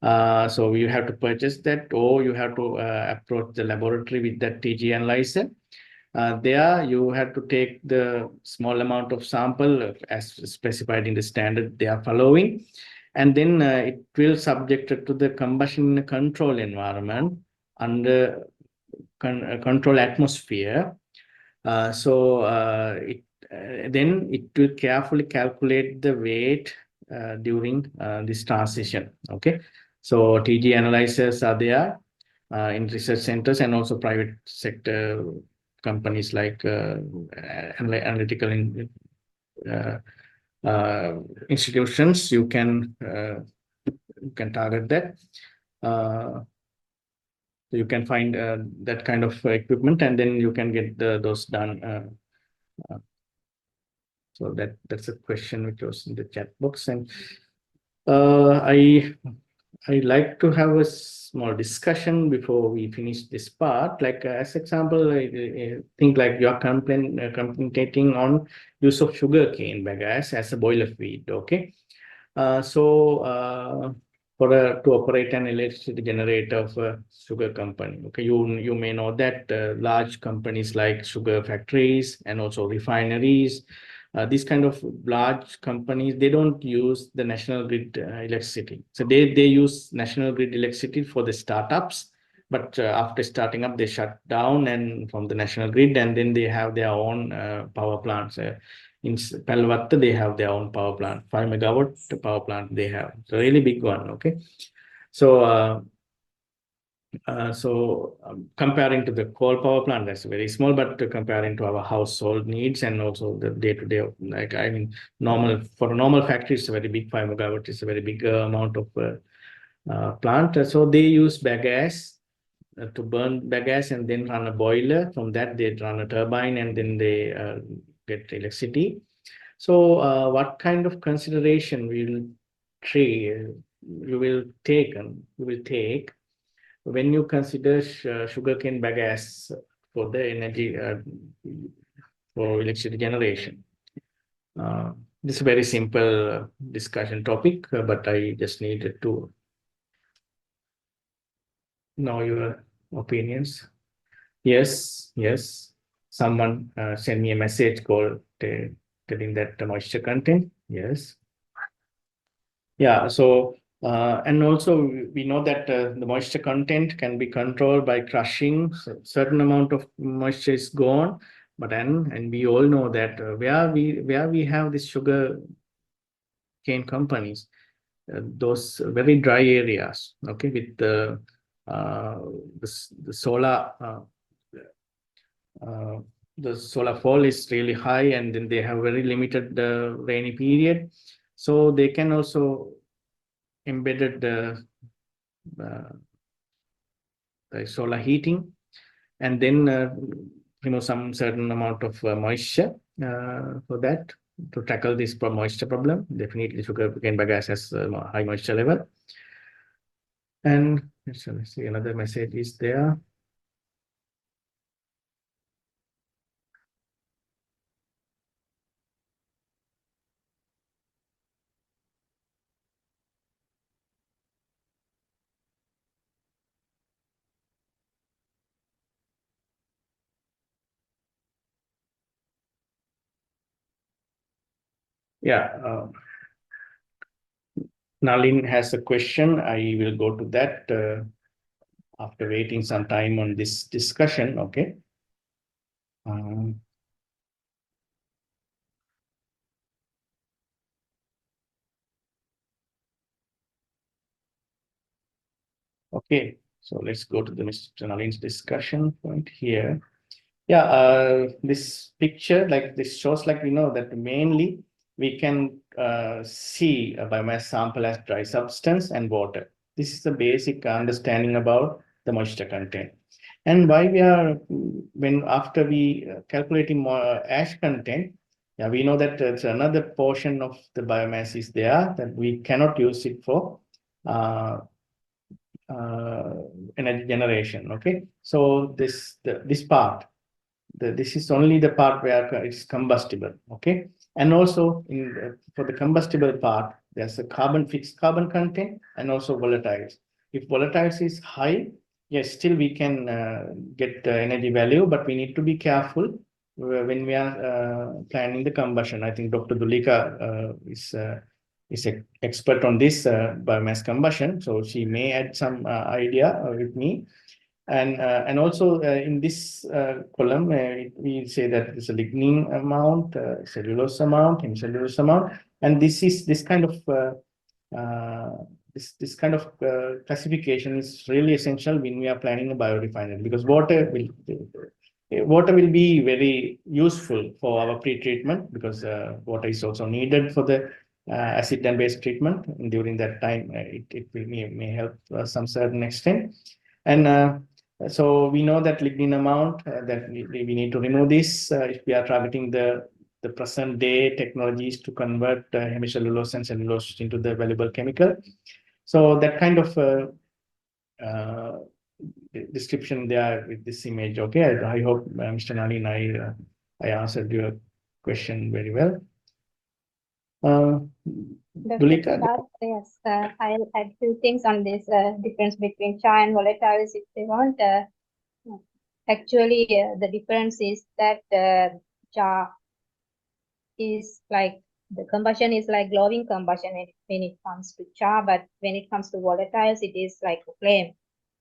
So you have to purchase that, or you have to approach the laboratory with that TGA analyzer. There you have to take the small amount of sample as specified in the standard they are following, and then it will subjected to the combustion control environment under control atmosphere. Then it will carefully calculate the weight during this transition, okay. So TG analyzers are there in research centers and also private sector companies like analytical institutions. You can target that. So you can find that kind of equipment, and then you can get those done. So that's a question which was in the chat box, and I like to have a small discussion before we finish this part. Like as example, I think like you are contemplating on use of sugarcane bagasse as a boiler feed, okay. To operate an electricity generator of a sugar company, okay, you may know that large companies like sugar factories and also refineries, these kind of large companies, they don't use the national grid electricity. So they use national grid electricity for the startups, but after starting up, they shut down and from the national grid, and then they have their own power plants. In Palvatta, they have their own power plant, 5 megawatt power plant they have. It's a really big one, okay. So comparing to the coal power plant, that's very small, but comparing to our household needs and also the day-to-day, like I mean, for a normal factory, it's a very big 5 megawatt. It's a very big amount of plant. So they use bagasse to burn bagasse and then run a boiler. From that, they run a turbine and then they get electricity. So what kind of consideration you will take when you consider sugarcane bagasse for the energy for electricity generation? This is a very simple discussion topic, but I just needed to know your opinions. Yes. Someone sent me a message called telling that the moisture content. Yes. Yeah. So and also we know that the moisture content can be controlled by crushing. So certain amount of moisture is gone, but and we all know that where we have this sugar cane companies, those very dry areas, okay, with the solar the solar fall is really high, and then they have very limited rainy period, so they can also embedded the solar heating, and then some certain amount of moisture for that to tackle this moisture problem. Definitely sugarcane bagasse has high moisture level. And let's see, another message is there. Yeah, Nalin has a question. I will go to that after waiting some time on this discussion. Okay. Okay, so let's go to the Mr. Nalin's discussion point here. Yeah, this picture, like this shows, like we know that mainly we can see a biomass sample as dry substance and water. This is the basic understanding about the moisture content. And why we are, when after we calculating more ash content, yeah, we know that it's another portion of the biomass is there that we cannot use it for energy generation. Okay, so this part, this is only the part where it's combustible. Okay, and also for the combustible part, there's a fixed carbon content and also volatiles. If volatiles is high, yes, still we can get the energy value, but we need to be careful when we are planning the combustion. I think Dr. Dulika is an expert on this biomass combustion, so she may add some idea with me. And also in this column, we say that it's a lignin amount, cellulose amount, hemicellulose amount, and this kind of classification is really essential when we are planning a biorefinery, because water will be very useful for our pre-treatment, because water is also needed for the acid and base treatment. And during that time, it may help some certain extent. And so we know that lignin amount that we need to remove this if we are targeting the present day technologies to convert hemicellulose and cellulose into the valuable chemical. So that kind of description there with this image. Okay, I hope Mr. Nalin, I answered your question very well. Dr. Dulika? Siddharth, yes, I'll add few things on this difference between char and volatiles if they want. Actually, the difference is that char is like, the combustion is like glowing combustion when it comes to char, but when it comes to volatiles, it is like a flame.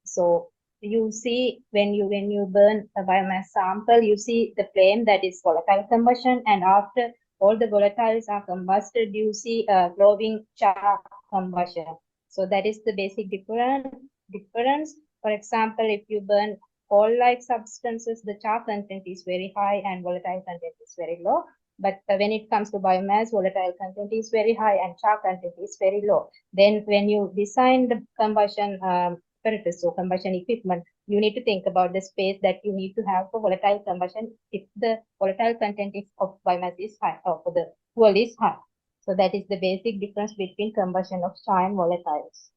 So you see when you burn a biomass sample, you see the flame, that is volatile combustion, and after all the volatiles are combusted, you see a glowing char combustion. So that is the basic difference. For example, if you burn coal-like substances, the char content is very high and volatile content is very low. But when it comes to biomass, volatile content is very high and char content is very low. Then when you design the combustion apparatus or combustion equipment, you need to think about the space that you need to have for volatile combustion if the volatile content of biomass is high, or for the fuel is high. So that is the basic difference between combustion of char and volatiles.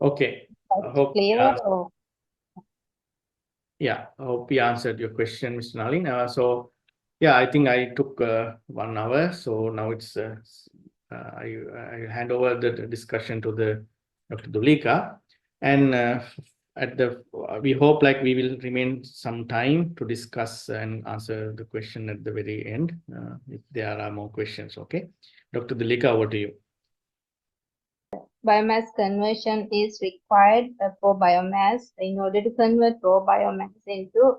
Okay. I hope clear? Yeah, I hope we answered your question, Mr. Nalin. So, yeah, I think I took 1 hour. So now it's I hand over the discussion to the Dr. Dulika, and we hope like we will remain some time to discuss and answer the question at the very end if there are more questions. Okay, Dr. Dulika, over to you. Biomass conversion is required for biomass in order to convert raw biomass into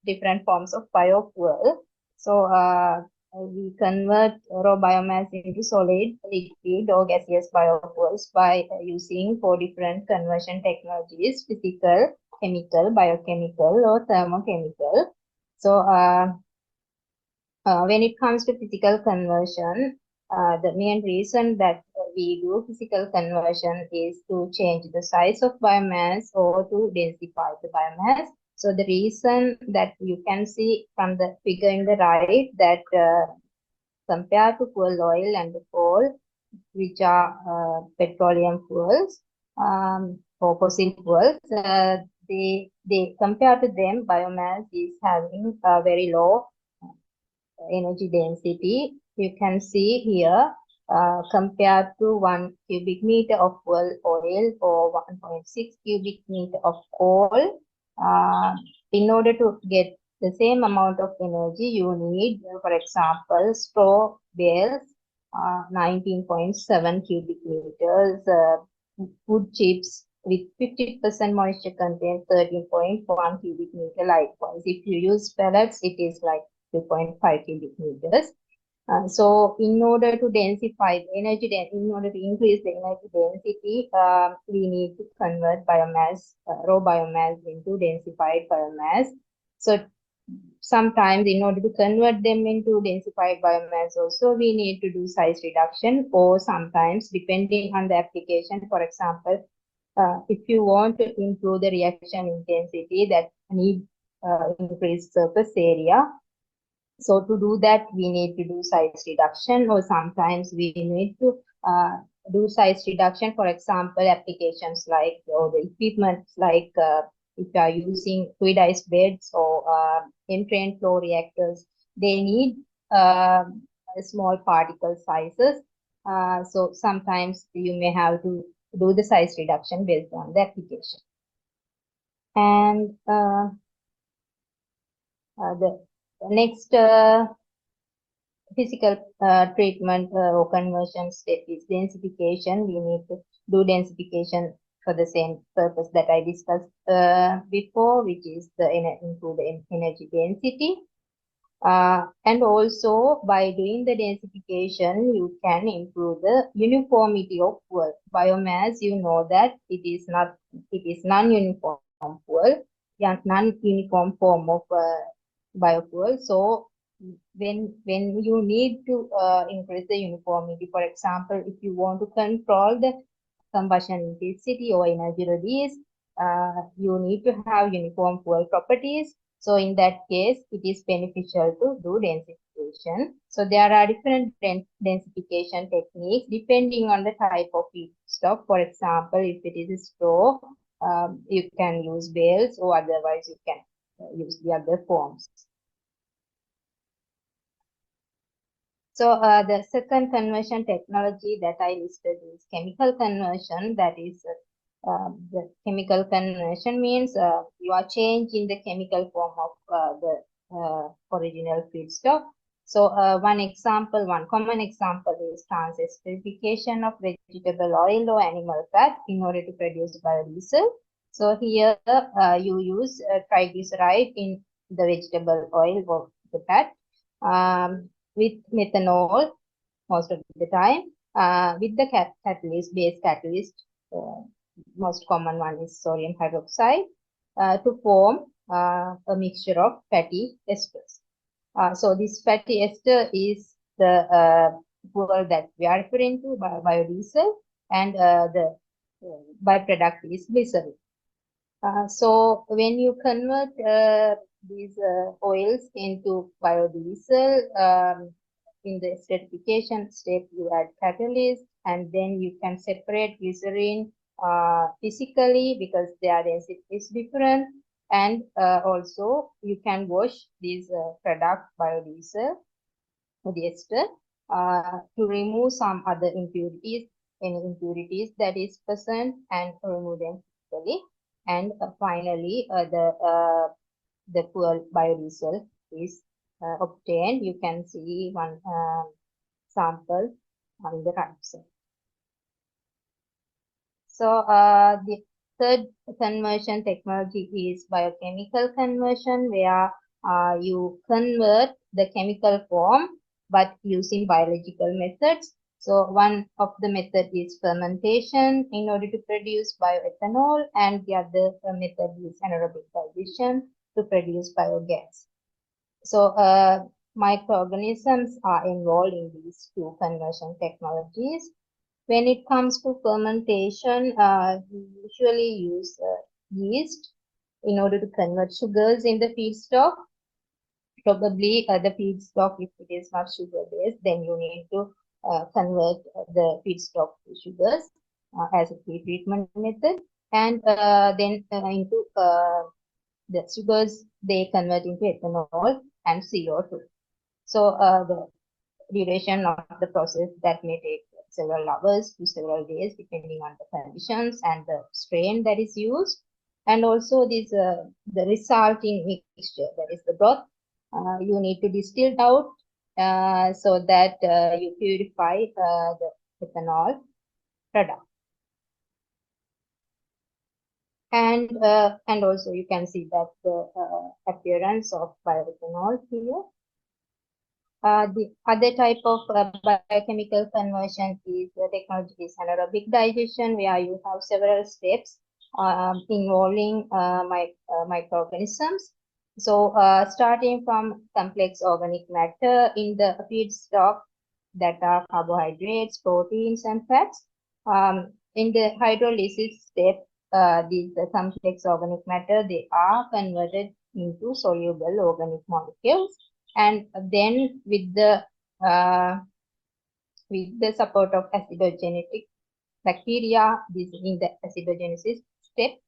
different forms of biofuel. So we convert raw biomass into solid, liquid, or gaseous biofuels by using 4 different conversion technologies: physical, chemical, biochemical, or thermochemical. So, when it comes to physical conversion, the main reason that we do physical conversion is to change the size of biomass or to densify the biomass. So the reason that you can see from the figure in the right that compared to fuel oil and the coal, which are petroleum fuels or fossil fuels, they compared to them, biomass is having a very low energy density. You can see here compared to 1 cubic meter of fuel oil or 1.6 cubic meter of coal. In order to get the same amount of energy, you need, for example, straw bales, 19.7 cubic meters, wood chips with 50% moisture content, 13.1 cubic meter. Likewise, if you use pellets, it is like 2.5 cubic meters. So in order to densify the energy, in order to increase the energy density, we need to convert biomass, raw biomass into densified biomass. So sometimes in order to convert them into densified biomass also, we need to do size reduction, or sometimes depending on the application. For example, if you want to improve the reaction intensity, that need increased surface area. So to do that, we need to do size reduction, or sometimes we need to do size reduction. For example, applications like, or the equipment like if you are using fluidized beds or entrained flow reactors, they need small particle sizes. So sometimes you may have to do the size reduction based on the application. And the next physical treatment or conversion step is densification. We need to do densification for the same purpose that I discussed before, which is the improve the energy density. And also by doing the densification, you can improve the uniformity of fuel. Biomass, you know that it is non-uniform fuel, non-uniform form of biofuel. So when you need to increase the uniformity, for example, if you want to control the combustion intensity or energy release, you need to have uniform fuel properties. So in that case, it is beneficial to do densification. So there are different densification techniques depending on the type of feedstock. For example, if it is a straw, you can use bales, or otherwise you can use the other forms. So the second conversion technology that I listed is chemical conversion. That is the chemical conversion means you are changing the chemical form of the original feedstock. So one common example is transesterification of vegetable oil or animal fat in order to produce biodiesel. So here you use triglyceride in the vegetable oil or the fat with methanol most of the time, with the catalyst, base catalyst. Most common one is sodium hydroxide, to form a mixture of fatty esters. So this fatty ester is the fuel that we are referring to, biodiesel, and the byproduct is glycerin. So when you convert these oils into biodiesel, in the esterification step, you add catalyst, and then you can separate glycerin physically because their density is different. And also you can wash this product biodiesel with the ester to remove some other impurities, any impurities that is present, and remove them physically. And finally, the fuel biodiesel is obtained. You can see one sample on the right side. So the third conversion technology is biochemical conversion, where you convert the chemical form but using biological methods. So one of the method is fermentation in order to produce bioethanol, and the other method is anaerobic digestion to produce biogas. So microorganisms are involved in these two conversion technologies. When it comes to fermentation, we usually use yeast in order to convert sugars in the feedstock. Probably the feedstock, if it is not sugar based, then you need to convert the feedstock to sugars as a pre-treatment method, and then into the sugars they convert into ethanol and CO2. So the duration of the process that may take several hours to several days depending on the conditions and the strain that is used, and also this the resulting mixture, that is the broth, you need to distill it out so that you purify the ethanol product. And also you can see that the appearance of bioethanol here. The other type of biochemical conversion is the technology is anaerobic digestion, where you have several steps involving microorganisms. So starting from complex organic matter in the feedstock that are carbohydrates, proteins, and fats. In the hydrolysis step, these complex organic matter, they are converted into soluble organic molecules, and then with the support of acidogenetic bacteria, this in the acidogenesis step,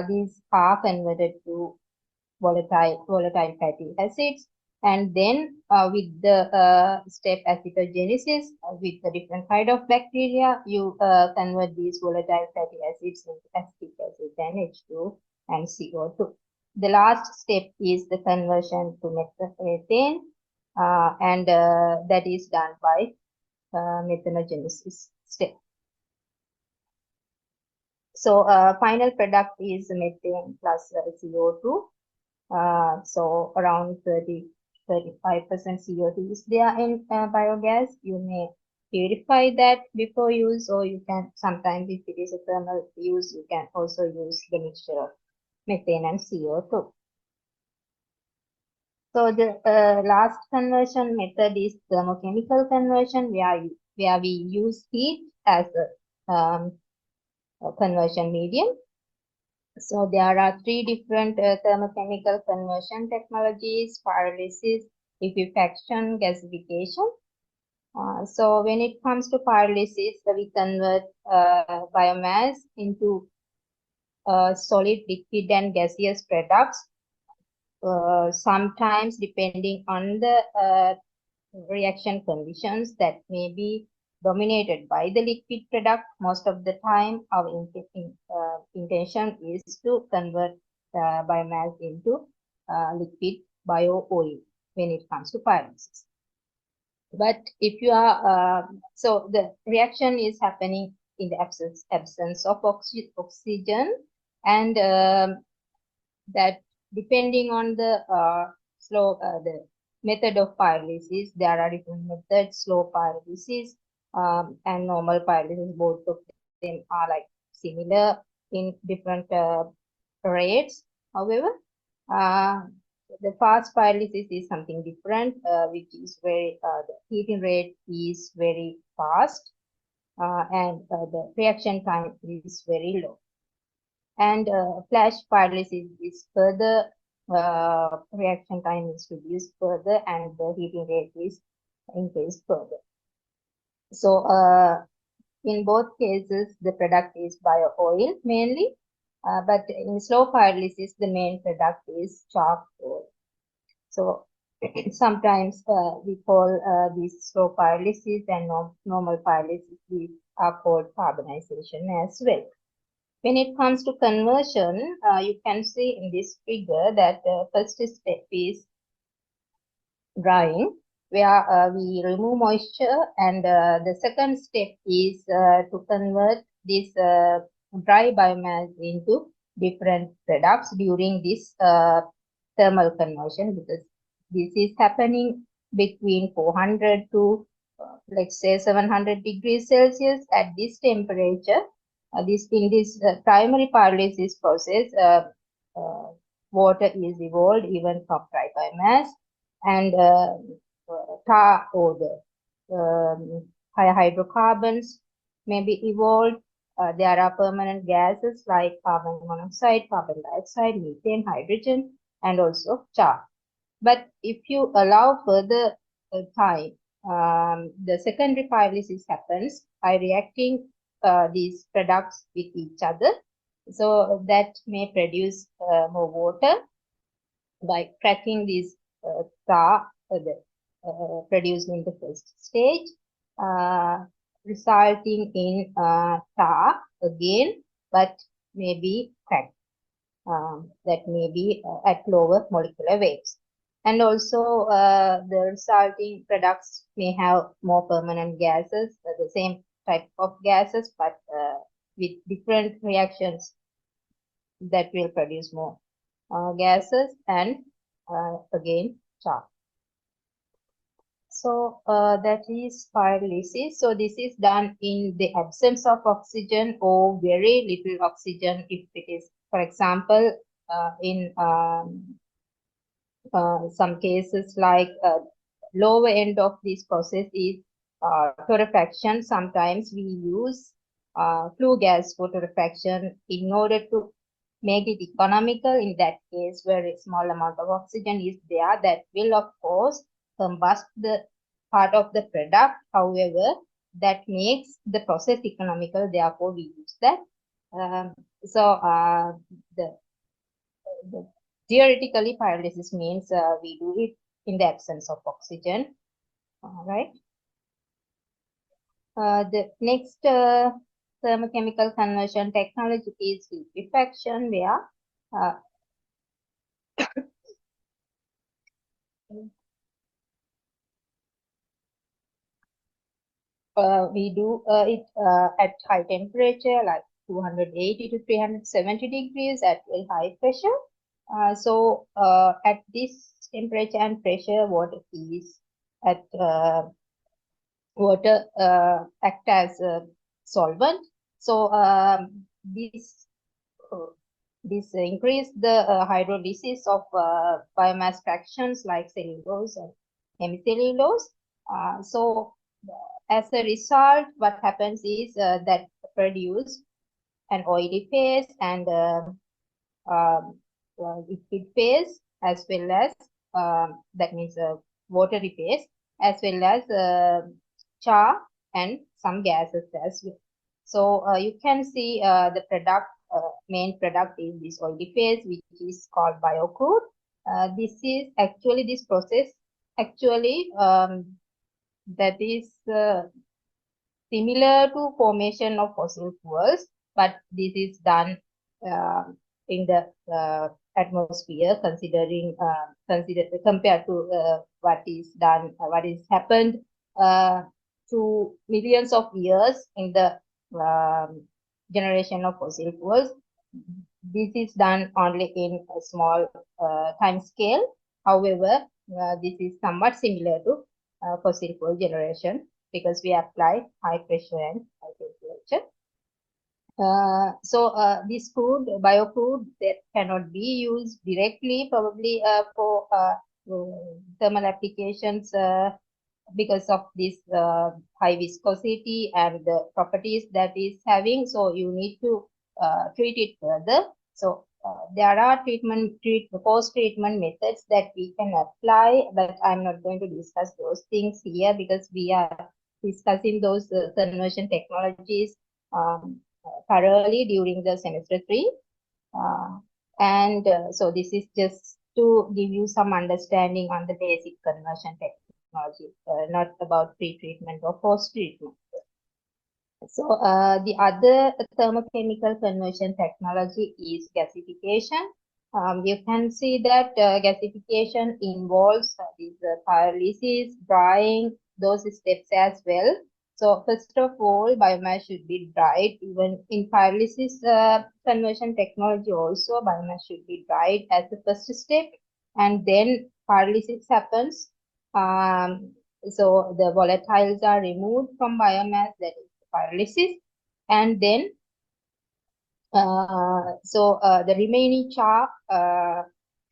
these are converted to volatile fatty acids, and then with the step acidogenesis with the different kind of bacteria, you convert these volatile fatty acids into acetic acid and H2 and CO2. The last step is the conversion to methane, and that is done by methanogenesis step. So final product is methane plus CO2. So around 35% CO2 is there in biogas. You may purify that before use, or you can sometimes, if it is a thermal use, you can also use the mixture of methane and CO2. So the last conversion method is thermochemical conversion, where we use heat as a conversion medium. So there are three different thermochemical conversion technologies: pyrolysis, liquefaction, gasification. So when it comes to pyrolysis, we convert biomass into solid, liquid, and gaseous products. Sometimes, depending on the reaction conditions, that may be dominated by the liquid product. Most of the time, our intention is to convert biomass into liquid bio oil when it comes to pyrolysis. But if you are, so the reaction is happening in the absence of oxygen, and that depending on the the method of pyrolysis, there are different methods: slow pyrolysis and normal pyrolysis. Both of them are like similar in different rates. However, the fast pyrolysis is something different, which is very the heating rate is very fast, and the reaction time is very low. And flash pyrolysis is further, reaction time is reduced further, and the heating rate is increased further. So in both cases, the product is bio oil mainly, but in slow pyrolysis, the main product is charcoal. So sometimes we call these slow pyrolysis, and normal pyrolysis, these are called carbonization as well. When it comes to conversion, you can see in this figure that first step is drying, where we remove moisture, and the second step is to convert this dry biomass into different products during this thermal conversion, because this is happening between 400 to let's say 700 degrees Celsius. At this temperature, in this primary pyrolysis process, water is evolved even from dry biomass, and tar or the high hydrocarbons may be evolved. There are permanent gases like carbon monoxide, carbon dioxide, methane, hydrogen, and also char. But if you allow further time, the secondary pyrolysis happens by reacting these products with each other. So that may produce more water by cracking this tar produced in the first stage, resulting in tar again, but maybe cracked. That may be at lower molecular weights. And also the resulting products may have more permanent gases, the same type of gases, but with different reactions that will produce more gases and again char. So that is pyrolysis. So this is done in the absence of oxygen or very little oxygen. If it is, for example, in some cases like lower end of this process is torrefaction. Sometimes we use flue gas for torrefaction in order to make it economical. In that case, very small amount of oxygen is there, that will of course combust the part of the product. However, that makes the process economical, therefore we use that. The theoretically pyrolysis means we do it in the absence of oxygen. All right. The next thermochemical conversion technology is liquefaction, where we do it at high temperature, like 280 to 370 degrees at very high pressure. So at this temperature and pressure, water act as a solvent. So this increase the hydrolysis of biomass fractions like cellulose and hemicellulose. So as a result, what happens is that produce an oily phase and liquid phase, as well as that means a watery phase, as well as char and some gases as well. So you can see the main product is this oily phase, which is called biocrude. This process actually that is similar to formation of fossil fuels, but this is done in the atmosphere, compared to what is happened to millions of years in the generation of fossil fuels. This is done only in a small time scale. However, this is somewhat similar to fossil fuel generation because we apply high pressure and high temperature. This biocrude, that cannot be used directly, probably for thermal applications because of this high viscosity and the properties that is having. So you need to treat it further. So there are post-treatment methods that we can apply, but I'm not going to discuss those things here because we are discussing those conversion technologies thoroughly during the semester 3. So this is just to give you some understanding on the basic conversion technology, not about pre-treatment or post-treatment. So the other thermochemical conversion technology is gasification. You can see that gasification involves these pyrolysis, drying, those steps as well. So first of all, biomass should be dried. Even in pyrolysis conversion technology also, biomass should be dried as the first step. And then pyrolysis happens. So the volatiles are removed from biomass, that is pyrolysis, and then the remaining char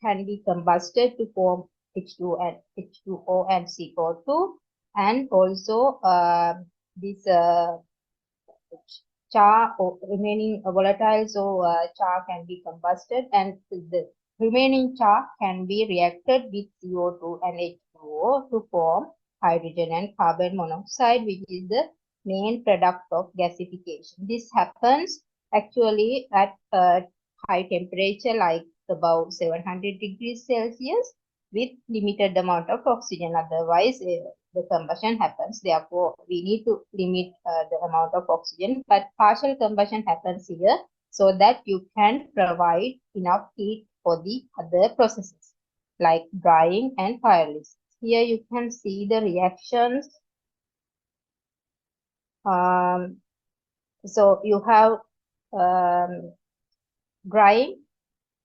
can be combusted to form H2O and CO2, and also this char or remaining volatile, so char can be combusted, and the remaining char can be reacted with CO2 and H2O to form hydrogen and carbon monoxide, which is the main product of gasification. This happens actually at a high temperature, like about 700 degrees Celsius, with limited amount of oxygen. Otherwise, the combustion happens. Therefore, we need to limit the amount of oxygen, but partial combustion happens here so that you can provide enough heat for the other processes like drying and pyrolysis. Here you can see the reactions. So you have drying,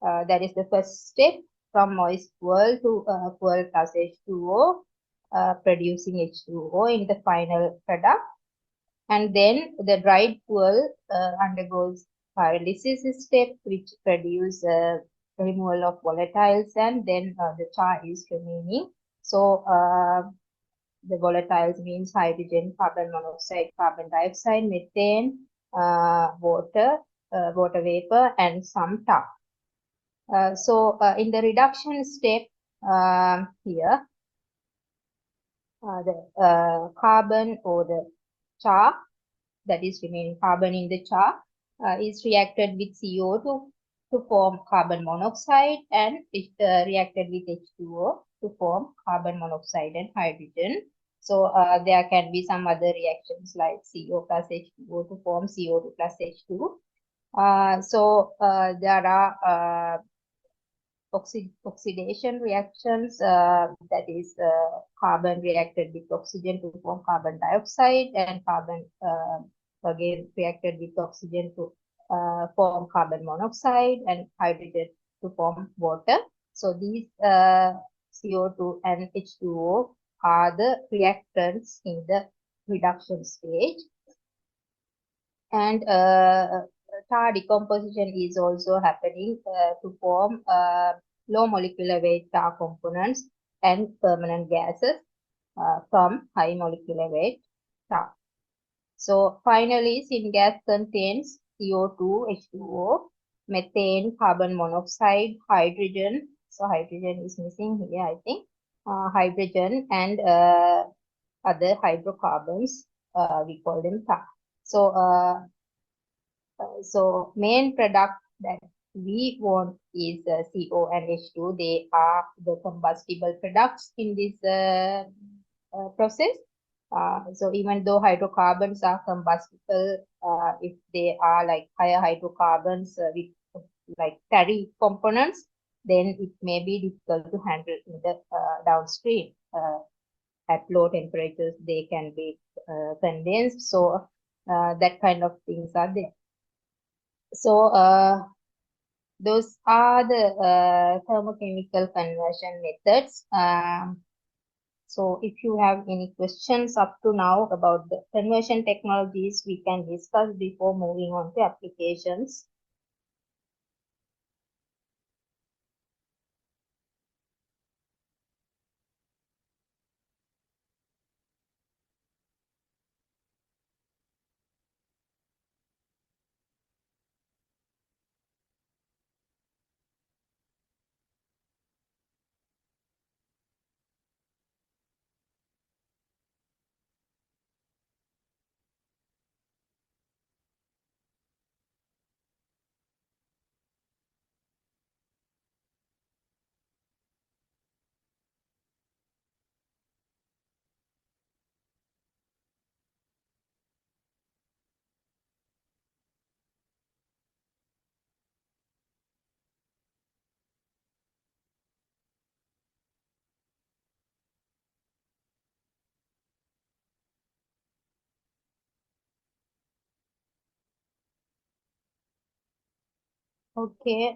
that is the first step from moist fuel to fuel plus H2O, producing H2O in the final product. And then the dried fuel undergoes pyrolysis step, which produce removal of volatiles, and then the char is remaining. So the volatiles means hydrogen, carbon monoxide, carbon dioxide, methane, water, water vapor, and some tar. In the reduction step here, the carbon or the char, that is remaining carbon in the char, is reacted with CO2 to form carbon monoxide, and it reacted with H2O to form carbon monoxide and hydrogen. So there can be some other reactions like CO plus H2O to form CO2 plus H2. There are oxidation reactions, that is carbon reacted with oxygen to form carbon dioxide, and carbon again reacted with oxygen to form carbon monoxide, and hydrogen to form water. So these CO2 and H2O are the reactants in the reduction stage. And tar decomposition is also happening to form low molecular weight tar components and permanent gases from high molecular weight tar. So finally, syngas contains CO2, H2O, methane, carbon monoxide, hydrogen. So hydrogen is missing here, I think. Hydrogen and other hydrocarbons, we call them tar. So main product that we want is CO and H2. They are the combustible products in this process. So even though hydrocarbons are combustible, if they are like higher hydrocarbons with like tarry components, then it may be difficult to handle in the downstream. At low temperatures, they can be condensed. So that kind of things are there. So those are the thermochemical conversion methods. So if you have any questions up to now about the conversion technologies, we can discuss before moving on to applications. Okay.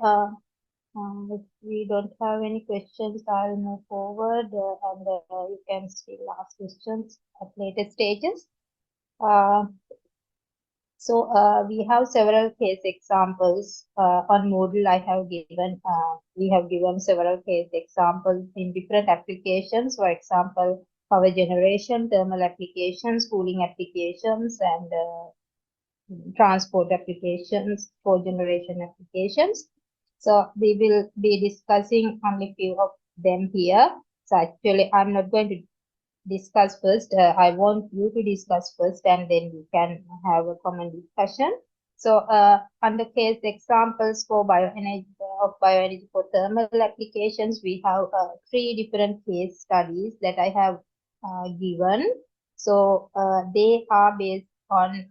If we don't have any questions, I'll move forward and you can still ask questions at later stages. So we have several case examples on Moodle. We have given several case examples in different applications. For example, power generation, thermal applications, cooling applications, and transport applications, cogeneration applications. So we will be discussing only few of them here. So actually, I'm not going to discuss first. I want you to discuss first, and then we can have a common discussion. So, under case examples for bioenergy for thermal applications, we have three different case studies that I have given. So, they are based on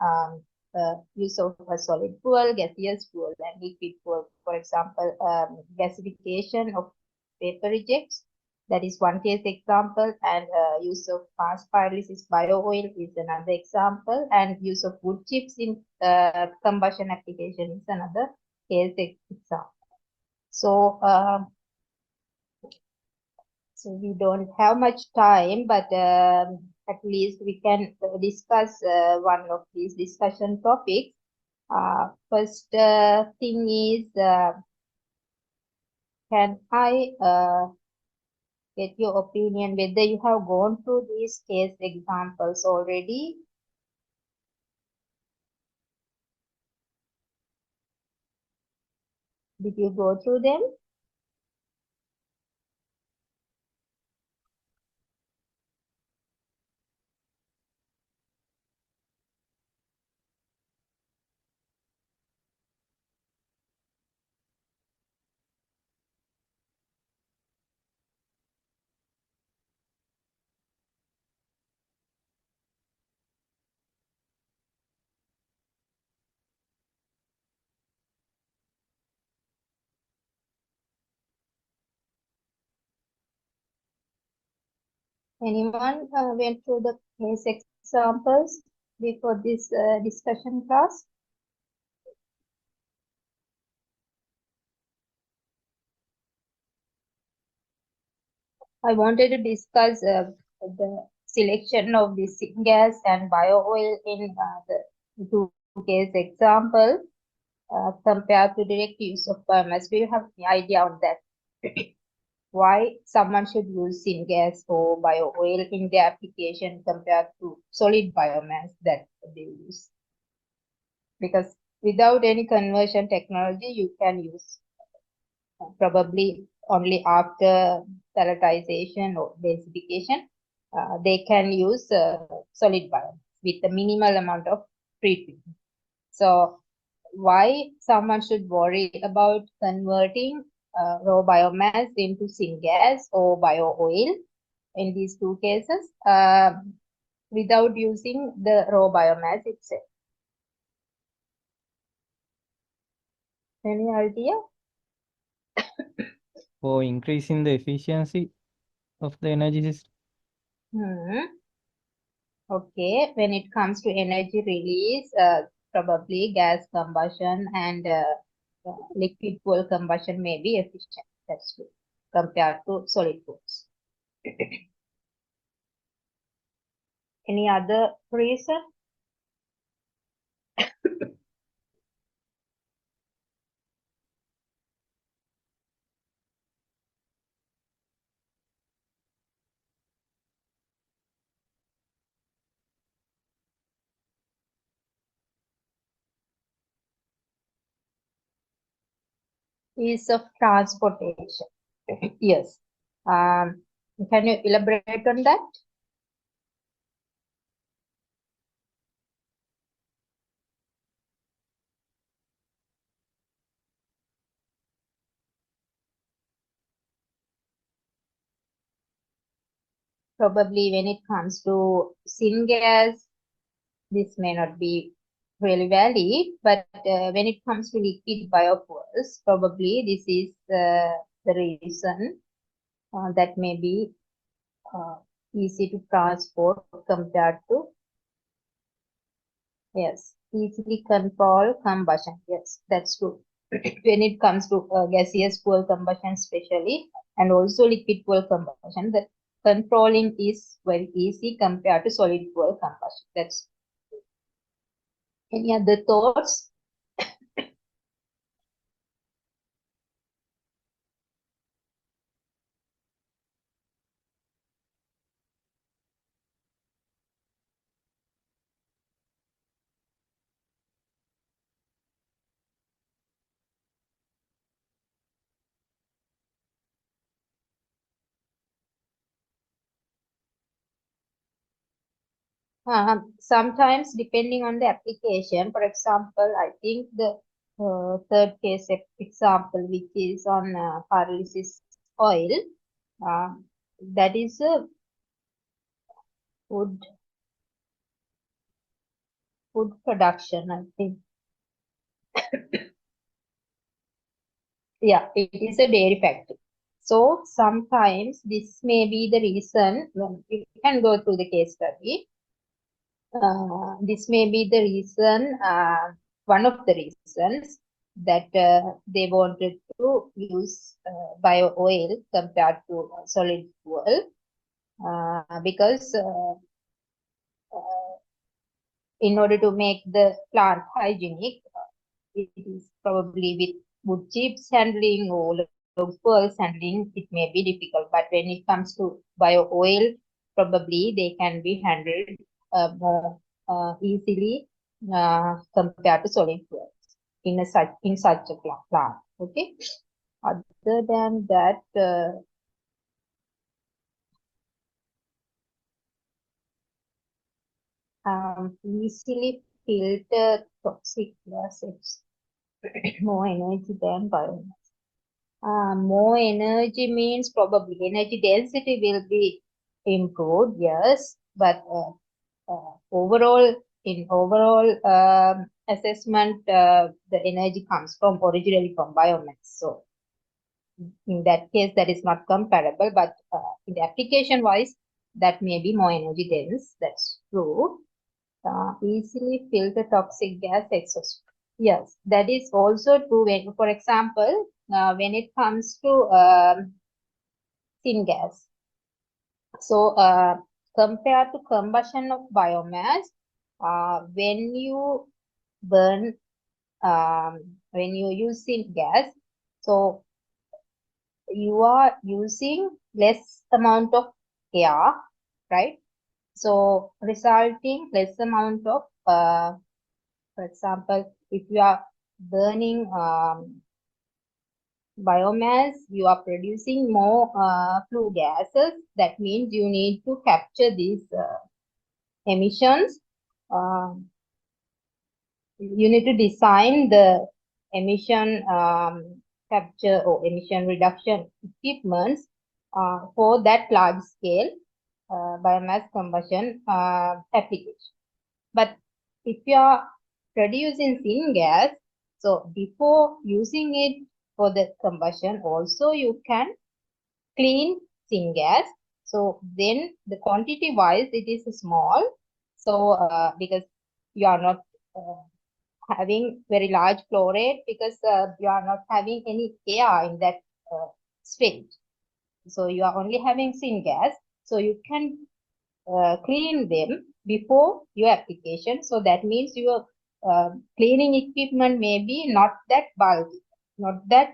use of a solid fuel, gaseous fuel, and liquid fuel. For example, gasification of paper rejects. That is one case example, and use of fast pyrolysis bio-oil is another example, and use of wood chips in combustion application is another case example. So we don't have much time, but at least we can discuss one of these discussion topics. First thing is, can I get your opinion whether you have gone through these case examples already? Did you go through them? Anyone went through the case examples before this discussion class? I wanted to discuss the selection of the syngas and bio-oil in the two case example compared to direct use of biomass. Do you have any idea on that? Why someone should use syngas or bio-oil in their application compared to solid biomass that they use? Because without any conversion technology, you can use probably only after pelletization or gasification, they can use solid biomass with a minimal amount of treatment. So why someone should worry about converting raw biomass into syngas or bio-oil in these two cases without using the raw biomass itself? Any idea? For increasing the efficiency of the energy system. Okay, when it comes to energy release, probably gas combustion and liquid fuel combustion may be efficient. That's true compared to solid fuels. Any other reason? Ease of transportation. Yes. Can you elaborate on that? Probably when it comes to syngas, this may not be really valid, but when it comes to liquid biofuels, probably this is the reason that may be easy to transport compared to, yes, easily control combustion. Yes, that's true. when it comes to gaseous fuel combustion especially, and also liquid fuel combustion, the controlling is very easy compared to solid fuel combustion. That's any other thoughts? Sometimes depending on the application, for example, I think the third case example, which is on pyrolysis oil, uh, that is a food production, I think. Yeah, it is a dairy factory. So sometimes this may be the reason, well, you can go through the case study. This may be the reason, one of the reasons that they wanted to use bio oil compared to solid fuel, because in order to make the plant hygienic, it is probably with wood chips handling or log pearls handling, it may be difficult. But when it comes to bio oil, probably they can be handled more easily compared to solid fuels in such a plant. Okay. Other than that, easily filter toxic gases, more energy than biomass. More energy means probably energy density will be improved, yes, but overall, in overall assessment, the energy comes from originally from biomass. So in that case, that is not comparable, but in the application wise, that may be more energy dense. That's true. Easily filter toxic gas exhaust. Yes, that is also true. When, for example, when it comes to syngas. So, compared to combustion of biomass, when you burn, when you use syngas, so you are using less amount of air, right? So, resulting less amount of, for example, if you are burning biomass, you are producing more flue gases. That means you need to capture these emissions. You need to design the emission capture or emission reduction equipments for that large scale biomass combustion application. But if you are producing syngas, so before using it for the combustion, also you can clean syngas. So then the quantity wise, it is small. So because you are not having very large flow rate, because you are not having any air in that state. So you are only having syngas. So you can clean them before your application. So that means your cleaning equipment may be not that bulky, not that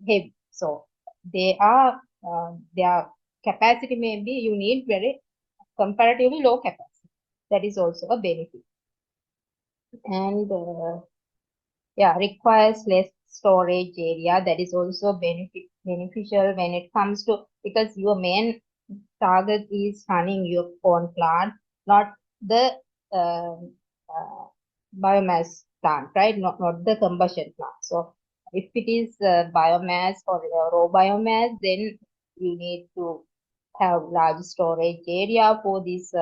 heavy. So they are their capacity may be, you need very comparatively low capacity. That is also a benefit. And yeah, requires less storage area. That is also beneficial when it comes to, because your main target is running your own plant, not the uh, uh, biomass plant, right? Not the combustion plant. So if it is biomass or raw biomass, then you need to have large storage area for this.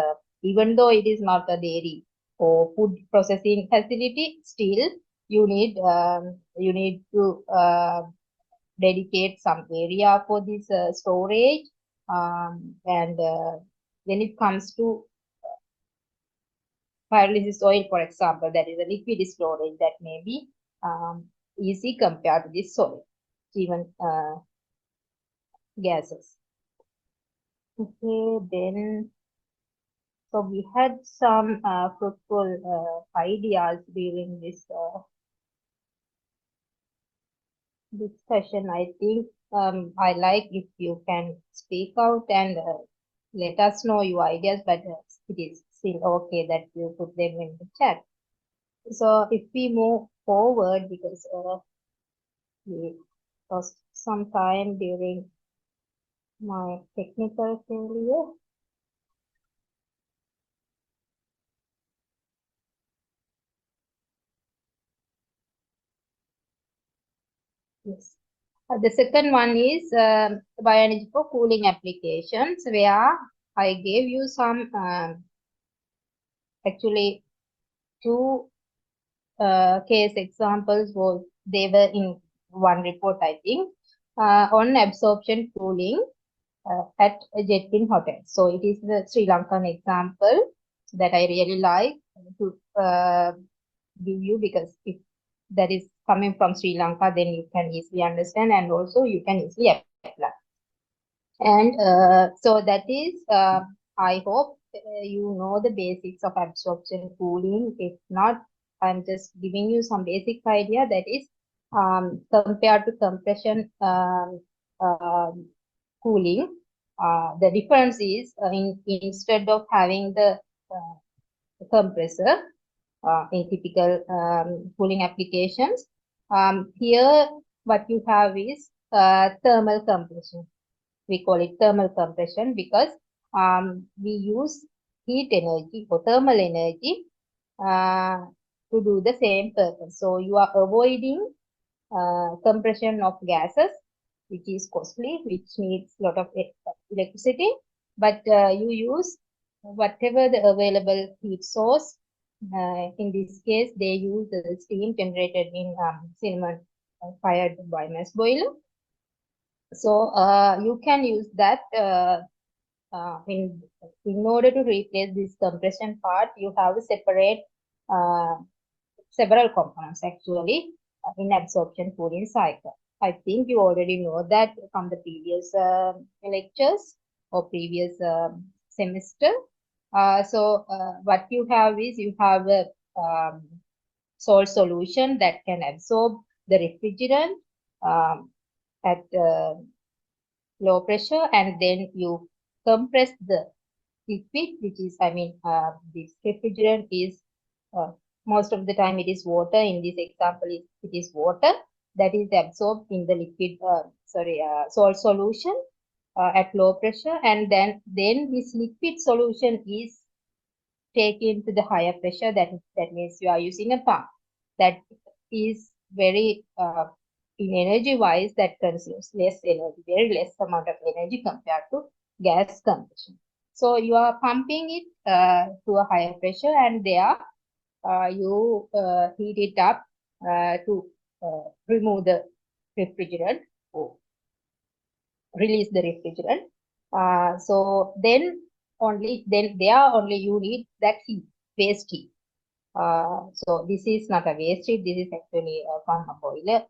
Even though it is not a dairy or food processing facility, still you need to dedicate some area for this storage. And when it comes to pyrolysis oil, for example, that is a liquid storage, that may be easy compared to this solid, even gases. Okay, then, so we had some fruitful ideas during this discussion. I think I like if you can speak out and let us know your ideas, but it is still okay that you put them in the chat. So if we move forward, because we lost some time during my technical failure. Yes. The second one is bioenergy for cooling applications, where I gave you some actually two case examples. Was they were in one report, I think, on absorption cooling at a Jetkin hotel. So it is the Sri Lankan example that I really like to give you, because if that is coming from Sri Lanka, then you can easily understand and also you can easily apply. And so that is, I hope you know the basics of absorption cooling. If not, I'm just giving you some basic idea, that is compared to compression cooling. The difference is instead of having the compressor in typical cooling applications, here what you have is thermal compression. We call it thermal compression because we use heat energy or thermal energy to do the same purpose. So you are avoiding compression of gases, which is costly, which needs a lot of electricity, but you use whatever the available heat source. In this case, they use the steam generated in cinnamon fired biomass boiler. So you can use that in order to replace this compression part. You have to separate several components actually in absorption cooling cycle. I think you already know that from the previous lectures or previous semester. So what you have is you have a salt solution that can absorb the refrigerant at low pressure, and then you compress the liquid, which is, this refrigerant is most of the time it is water. In this example, it is water that is absorbed in the liquid, salt solution at low pressure, and then this liquid solution is taken to the higher pressure. That means you are using a pump that is very in energy wise, that consumes less energy, very less amount of energy compared to gas compression. So you are pumping it to a higher pressure, and there you heat it up to remove the refrigerant or release the refrigerant. So then there only you need that heat, waste heat. So this is not a waste heat, this is actually from a boiler,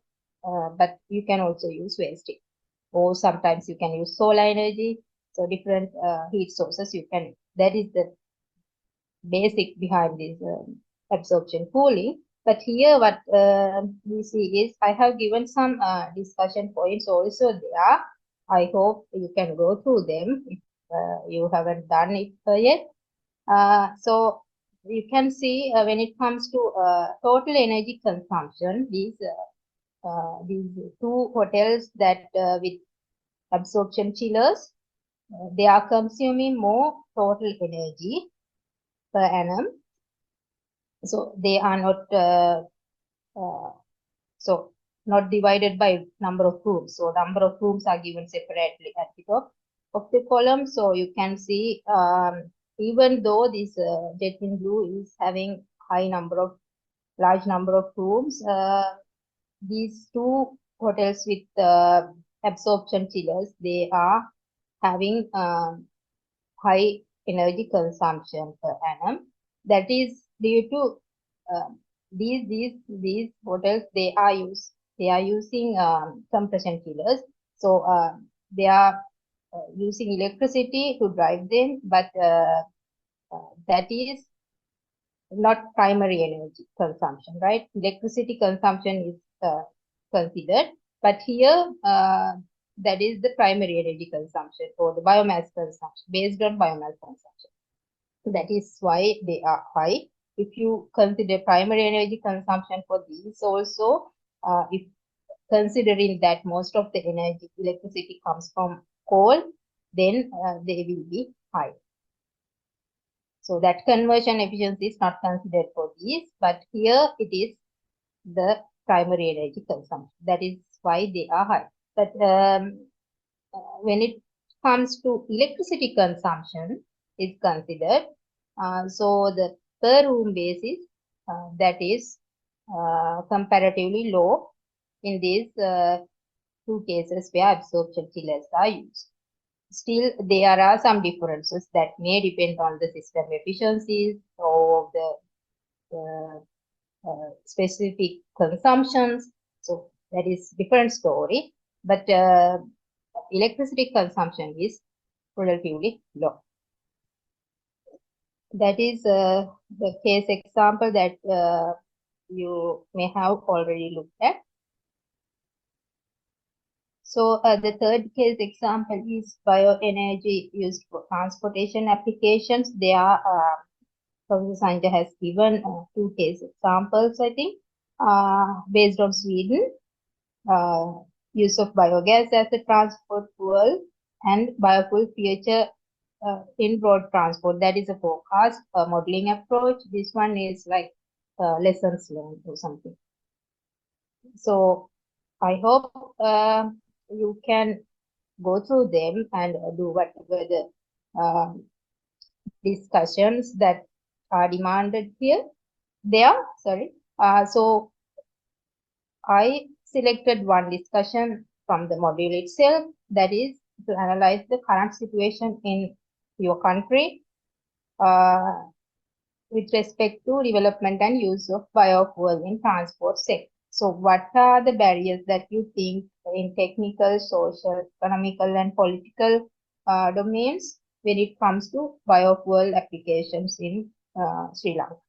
but you can also use waste heat. Or sometimes you can use solar energy. So different heat sources you can, that is the basic behind this absorption cooling. But here what we see is I have given some discussion points also there. I hope you can go through them if you haven't done it yet. So you can see when it comes to total energy consumption, these two hotels that with absorption chillers, they are consuming more total energy per annum. So they are not divided by number of rooms. So number of rooms are given separately at the top of the column. So you can see even though this jet in blue is having large number of rooms, these two hotels with absorption chillers, they are having high energy consumption per annum. That is due to these hotels, they are they are using compression killers. So they are using electricity to drive them, but that is not primary energy consumption, right? Electricity consumption is considered, but here that is the primary energy consumption or the biomass consumption based on biomass consumption. That is why they are high. If you consider primary energy consumption for these also, if considering that most of the energy electricity comes from coal, then they will be high. So that conversion efficiency is not considered for these, but here it is the primary energy consumption. That is why they are high. But when it comes to electricity consumption is considered, so the per room basis that is comparatively low in these two cases where absorption chillers are used. Still, there are some differences that may depend on the system efficiencies or the specific consumptions. So that is different story. But electricity consumption is relatively low. That is the case example that you may have already looked at. So the third case example is bioenergy used for transportation applications. There, Professor Sanjay has given two case examples, I think, based on Sweden, use of biogas as a transport fuel and biofuel future in road transport. That is a forecast modeling approach. This one is like lessons learned or something. So I hope you can go through them and do whatever the discussions that are demanded here. Sorry. So I selected one discussion from the module itself, that is to analyze the current situation in your country with respect to development and use of biofuel in transport sector. So what are the barriers that you think in technical, social, economical, and political domains when it comes to biofuel applications in Sri Lanka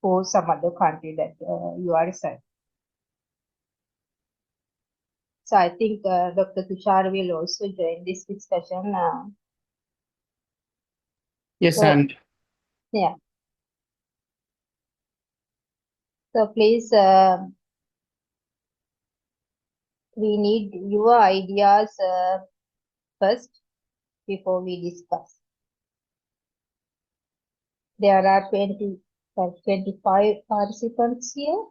or some other country that you are researching? So I think Dr. Tushar will also join this discussion. Yes, So, and yeah. So please, we need your ideas first before we discuss. There are 25 participants here.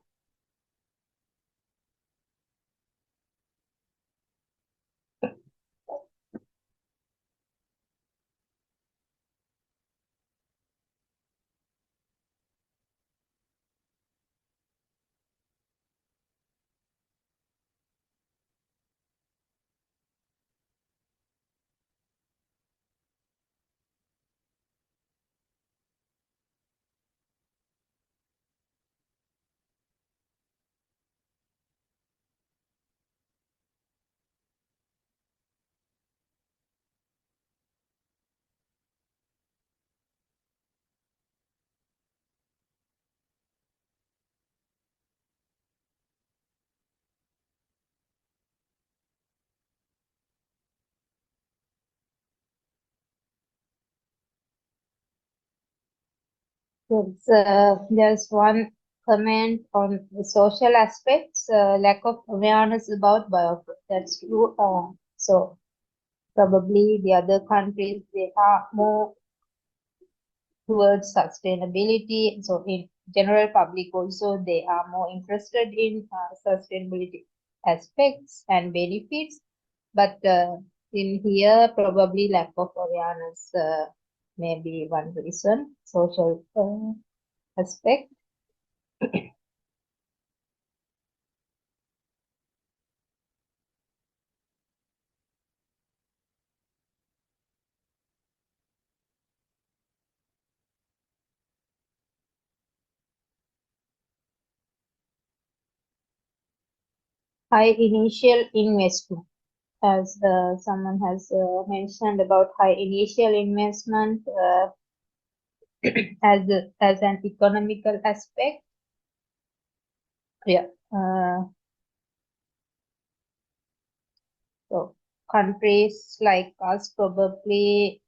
There's one comment on the social aspects, lack of awareness about biofuel. That's true. So probably the other countries, they are more towards sustainability. So in general public also, they are more interested in sustainability aspects and benefits. But in here, probably lack of awareness may be one reason, social aspect. high initial investment. As someone has mentioned about high initial investment as an economical aspect. Yeah. So countries like us probably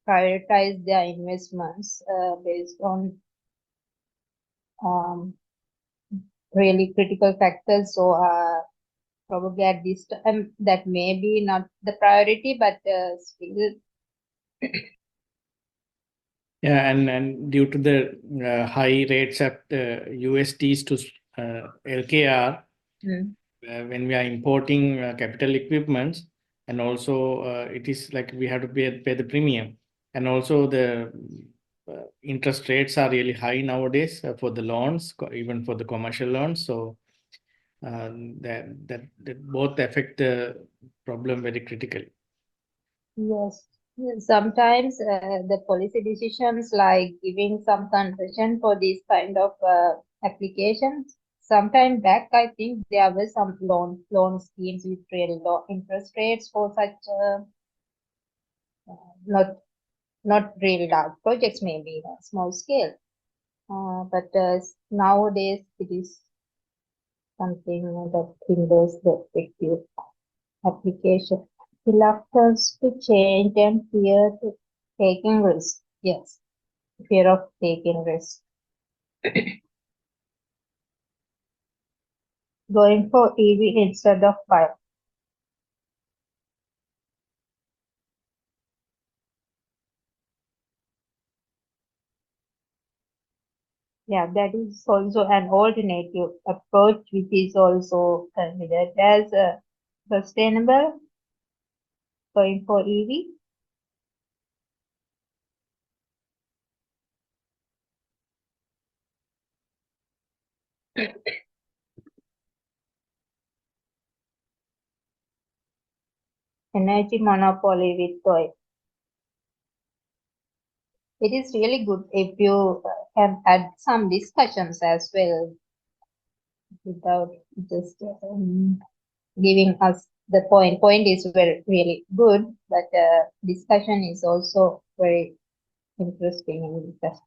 prioritize their investments based on um, really critical factors. So probably at this time that may be not the priority, but still. Yeah, and due to the high rates of USDs to LKR, when we are importing capital equipments, and also it is like we have to pay the premium, and also the interest rates are really high nowadays for the loans, even for the commercial loans. So that both affect the problem very critically. Yes. Sometimes the policy decisions like giving some concession for these kind of applications. Sometime back, I think there were some loan schemes with really low interest rates for such not really large projects, maybe small scale. But nowadays it is something that hinders the effective application. Reluctance to change and fear to taking risks. Yes, fear of taking risks. Going for EV instead of bio. Yeah, that is also an alternative approach, which is also considered as sustainable. Going for EV. Energy monopoly with oil. It is really good if you can add some discussions as well without just giving us the point. Point is very really good, but discussion is also very interesting in discussion.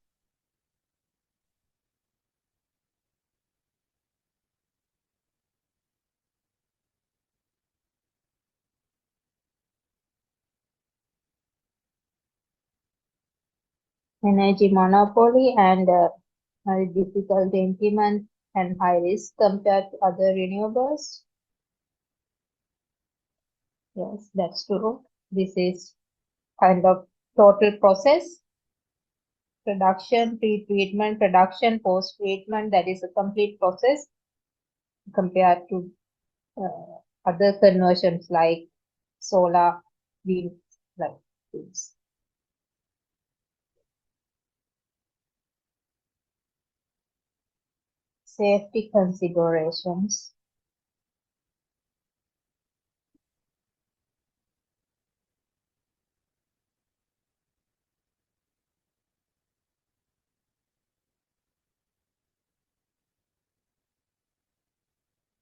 Energy monopoly and very difficult to implement and high risk compared to other renewables. Yes, that's true. This is kind of total process. Production, pre-treatment, production, post-treatment, that is a complete process compared to other conversions like solar, wind, like this. Safety considerations.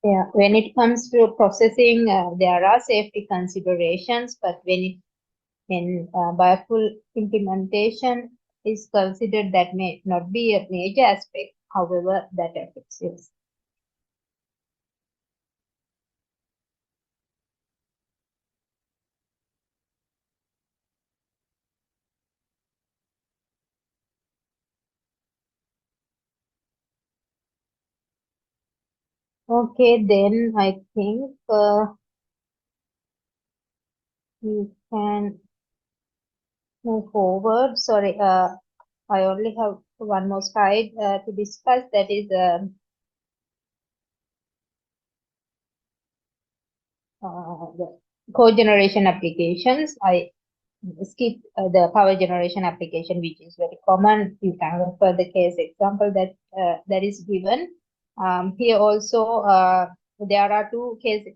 Yeah, when it comes to processing, there are safety considerations, but when biofuel implementation is considered, that may not be a major aspect. However, that affects yes. Okay, then I think we can move forward. Sorry, I only have one more slide to discuss. That is the cogeneration applications. I skip the power generation application, which is very common. You can refer the case example that is given. Here also, there are two cases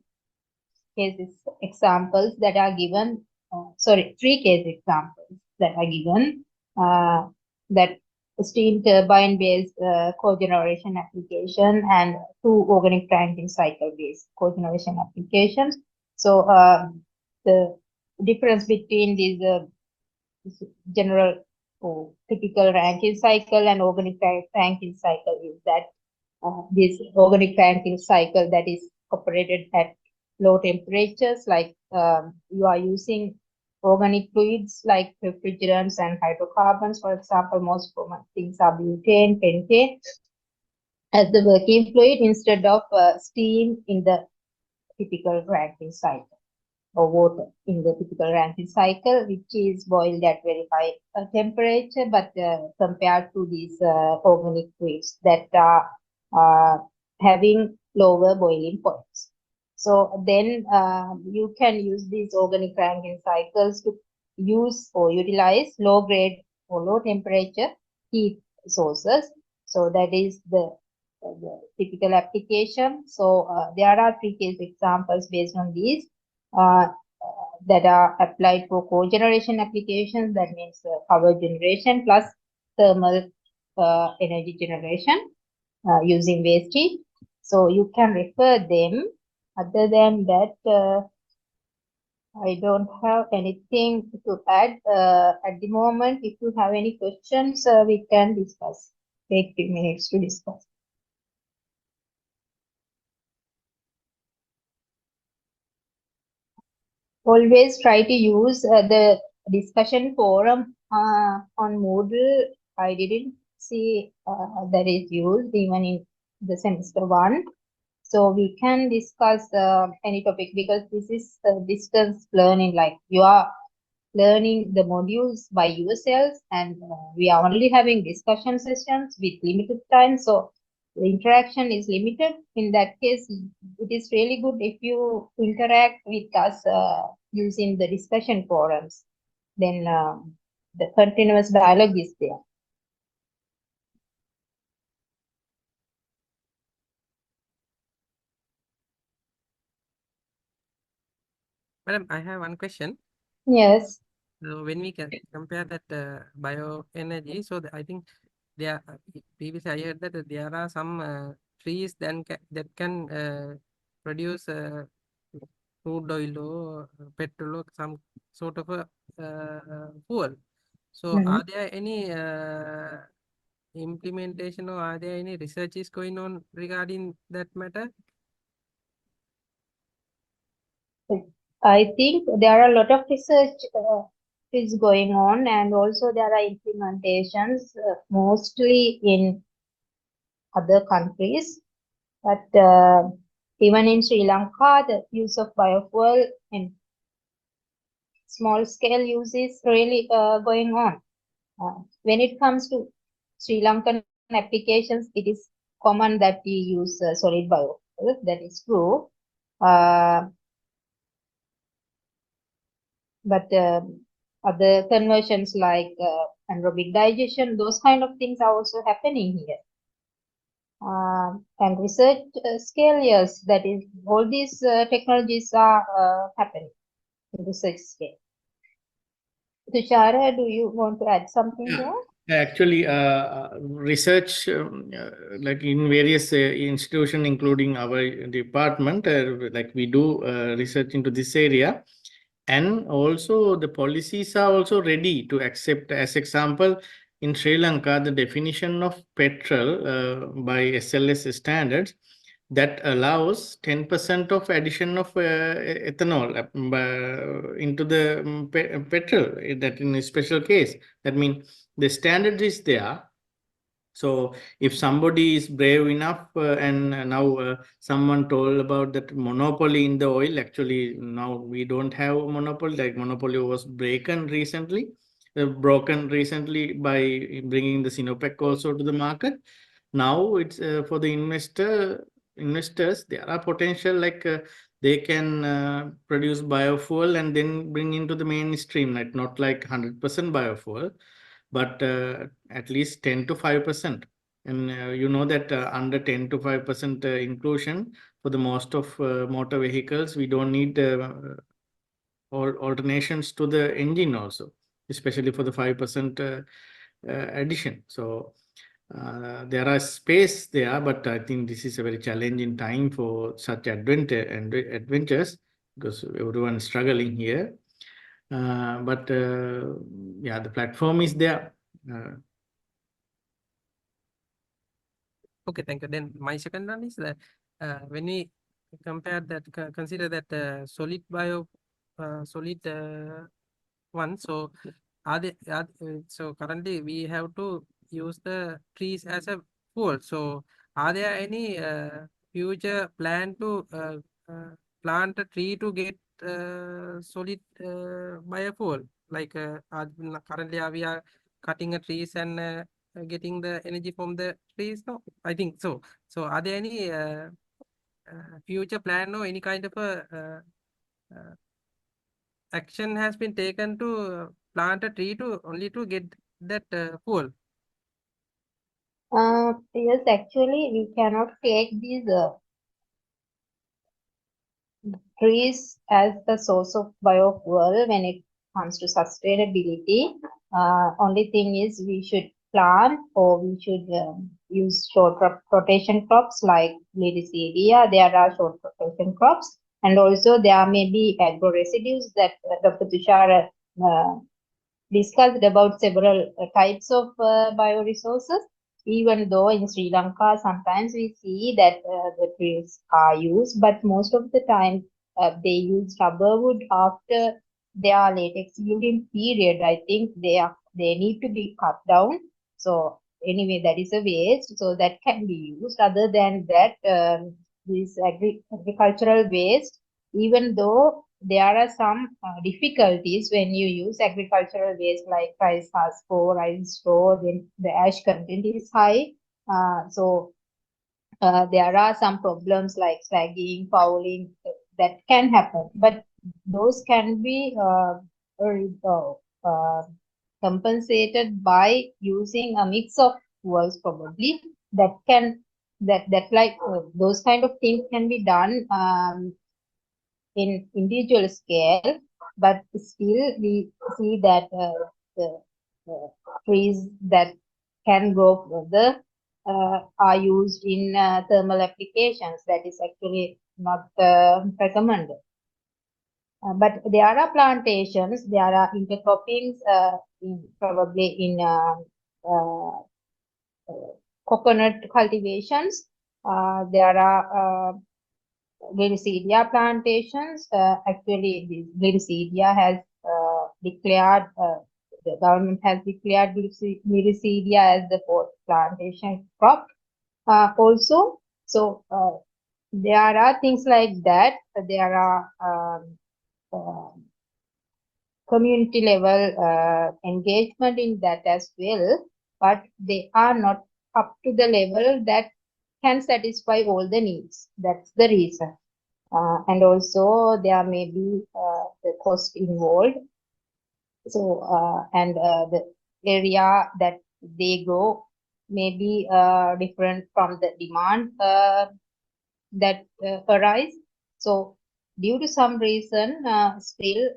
examples that are given. Sorry, three case examples that are given that steam turbine-based cogeneration application and two organic Rankine cycle-based cogeneration applications. So the difference between these general or typical Rankine cycle and organic Rankine cycle is that this organic Rankine cycle that is operated at low temperatures, like you are using organic fluids like refrigerants and hydrocarbons. For example, most common things are butane, pentane as the working fluid instead of steam in the typical Rankine cycle, or water in the typical Rankine cycle, which is boiled at very high temperature, but compared to these organic fluids that are having lower boiling points. So then you can use these organic Rankine cycles to use or utilize low grade or low temperature heat sources. So that is the typical application. So there are three case examples based on these that are applied for cogeneration applications. That means power generation plus thermal energy generation using waste heat. So you can refer them. Other than that, I don't have anything to add at the moment. If you have any questions, we can discuss. Take 2 minutes to discuss. Always try to use the discussion forum on Moodle. I didn't see that is used even in the semester 1. So we can discuss any topic because this is distance learning, like you are learning the modules by yourselves, and we are only having discussion sessions with limited time. So the interaction is limited. In that case, it is really good if you interact with us using the discussion forums. Then the continuous dialogue is there. Madam, I have one question. Yes. So when we can compare that bioenergy, so I think there previously I heard that there are some trees that can produce crude oil or petrol or some sort of a fuel. So are there any implementation or are there any researches going on regarding that matter? I think there are a lot of research is going on, and also there are implementations mostly in other countries. But even in Sri Lanka, the use of biofuel in small scale use is really going on. When it comes to Sri Lankan applications, it is common that we use solid biofuel. That is true. But other conversions like anaerobic digestion, those kind of things are also happening here. And research scale, yes, that is, all these technologies are happening in research scale. Tushara, do you want to add something here? Actually, research like in various institutions, including our department, like we do research into this area. And also the policies are also ready to accept, as example, in Sri Lanka, the definition of petrol by SLS standards that allows 10% of addition of ethanol into the petrol, that in a special case. That means the standard is there. So if somebody is brave enough and now someone told about that monopoly in the oil, actually now we don't have a monopoly, like monopoly was broken recently by bringing the Sinopec also to the market. Now it's for the investors, there are potential like they can produce biofuel and then bring into the mainstream, like not like 100% biofuel, but at least 10 to 5%. And you know that under 10 to 5% inclusion for the most of motor vehicles, we don't need or alternations to the engine also, especially for the 5% addition. So there are space there, but I think this is a very challenging time for such adventures because everyone is struggling here. But yeah, the platform is there. Okay, thank you. Then my second one is that when we compare that, consider that solid one. So so currently we have to use the trees as a fuel. So are there any future plan to plant a tree to get solid biofuel? Like currently we are cutting a trees and getting the energy from the trees. No, I think so. So are there any future plan or any kind of a action has been taken to plant a tree to only to get that fuel? Yes, actually, we cannot take these trees as the source of biofuel when it comes to sustainability. Only thing is we should plant or we should use short rotation crops like Liricedia. There are short rotation crops, and also there may be agro residues that Dr. Tushar discussed about several types of bioresources. Even though in Sri Lanka, sometimes we see that the trees are used, but most of the time they use rubber wood after their latex yielding period. I think they need to be cut down. So anyway, that is a waste. So that can be used. Other than that, this agricultural waste, even though there are some difficulties when you use agricultural waste like rice husk or rice straw, then the ash content is high. So there are some problems like slagging, fouling that can happen, but those can be compensated by using a mix of fuels probably that can that like those kind of things can be done in individual scale, but still we see that the trees that can grow further are used in thermal applications. That is actually not recommended. But there are plantations, there are intercroppings, probably in coconut cultivations. There are Glycidia plantations. Actually, this Glycidia has declared, the government has declared Glycidia as the fourth plantation crop. Also, so there are things like that. There are community level engagement in that as well, but they are not up to the level that can satisfy all the needs. That's the reason. And also there may be the cost involved. So and the area that they grow may be different from the demand that arise. So due to some reason, still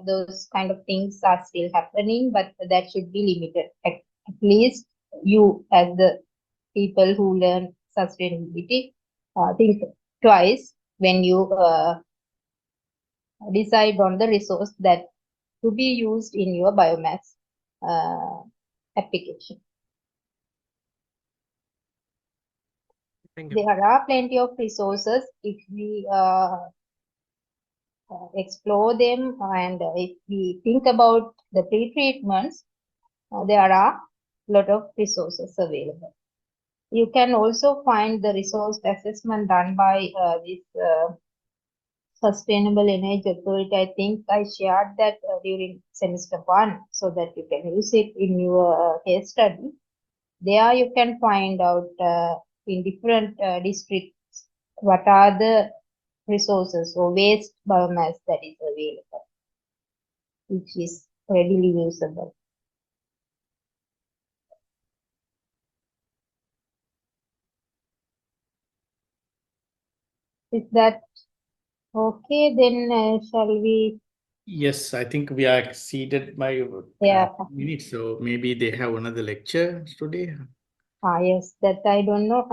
those kind of things are still happening, but that should be limited. At least you, as the people who learn sustainability, think twice when you decide on the resource that to be used in your biomass application. Thank you. There are plenty of resources if we explore them and if we think about the pre-treatments, there are a lot of resources available. You can also find the resource assessment done by this Sustainable Energy Authority. I think I shared that during semester 1 so that you can use it in your case study. There you can find out in different districts what are the resources or waste biomass that is available, which is readily usable. Is that okay? Then shall we Yes, I think we are exceeded by Yeah. minutes, so maybe they have another lecture today. Yes, that I don't know.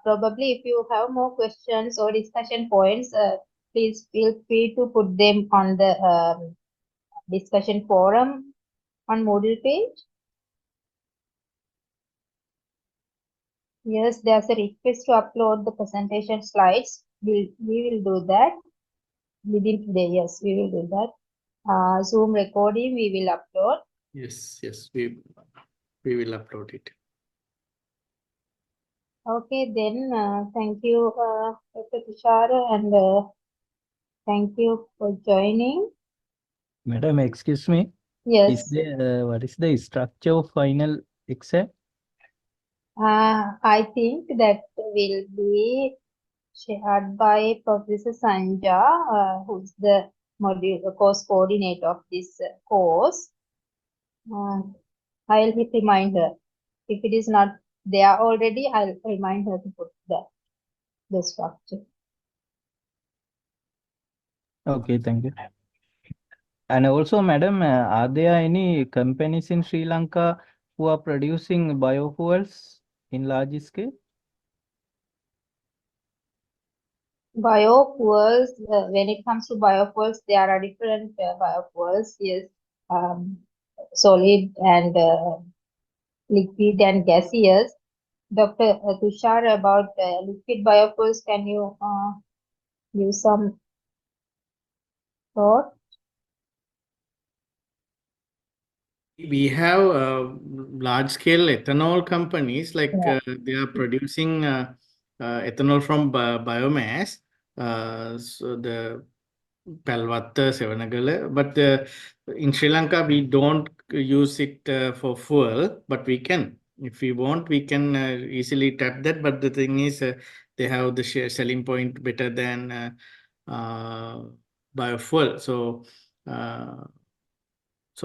Probably if you have more questions or discussion points, please feel free to put them on the discussion forum on Moodle page. Yes, there's a request to upload the presentation slides. We will do that within today. Yes, we will do that. Zoom recording we will upload. Yes, we will upload it. Okay, then thank you, Dr. Tushar, and thank you for joining. Madam, excuse me. Is Yes, there what is the structure of final exam? I think that will be shared by Professor Sanja, who's the course coordinator of this course. I'll remind her. If it is not there already, I'll remind her to put the structure. Okay, thank you. And also, madam, are there any companies in Sri Lanka who are producing biofuels in large scale? Biofuels, when it comes to biofuels, there are different biofuels. Yes, solid and liquid and gaseous. Dr. Tushar, about liquid biofuels, can you give some thought? We have large scale ethanol companies like Yeah. they are producing ethanol from biomass. So the Palwatta, Sevanagala, but in Sri Lanka we don't use it for fuel, but we can. If we want, we can easily tap that. But the thing is, they have the selling point better than biofuel. So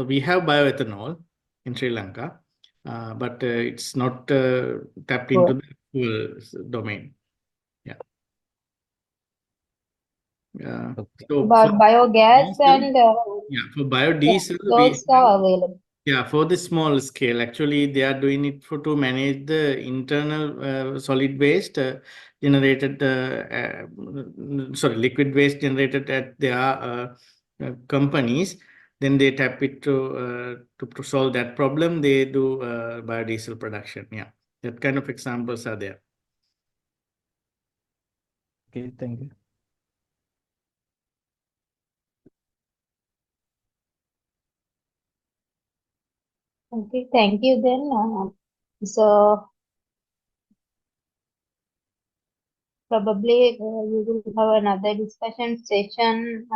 we have bioethanol in Sri Lanka, but it's not tapped into Good. the fuel domain. Yeah. Okay. So for About biogas diesel, and for yeah, biodiesel, we those have, are available. for the small scale, actually, they are doing it to manage the internal solid waste generated, liquid waste generated at their companies. Then they tap it to solve that problem. They do biodiesel production. Yeah, that kind of examples are there. Okay, thank you. Okay, thank you then. So probably you will have another discussion session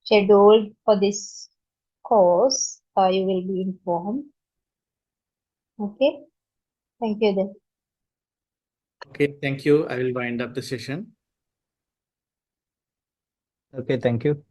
scheduled for this course. You will be informed. Okay, thank you then. Okay, thank you. I will wind up the session. Okay, thank you.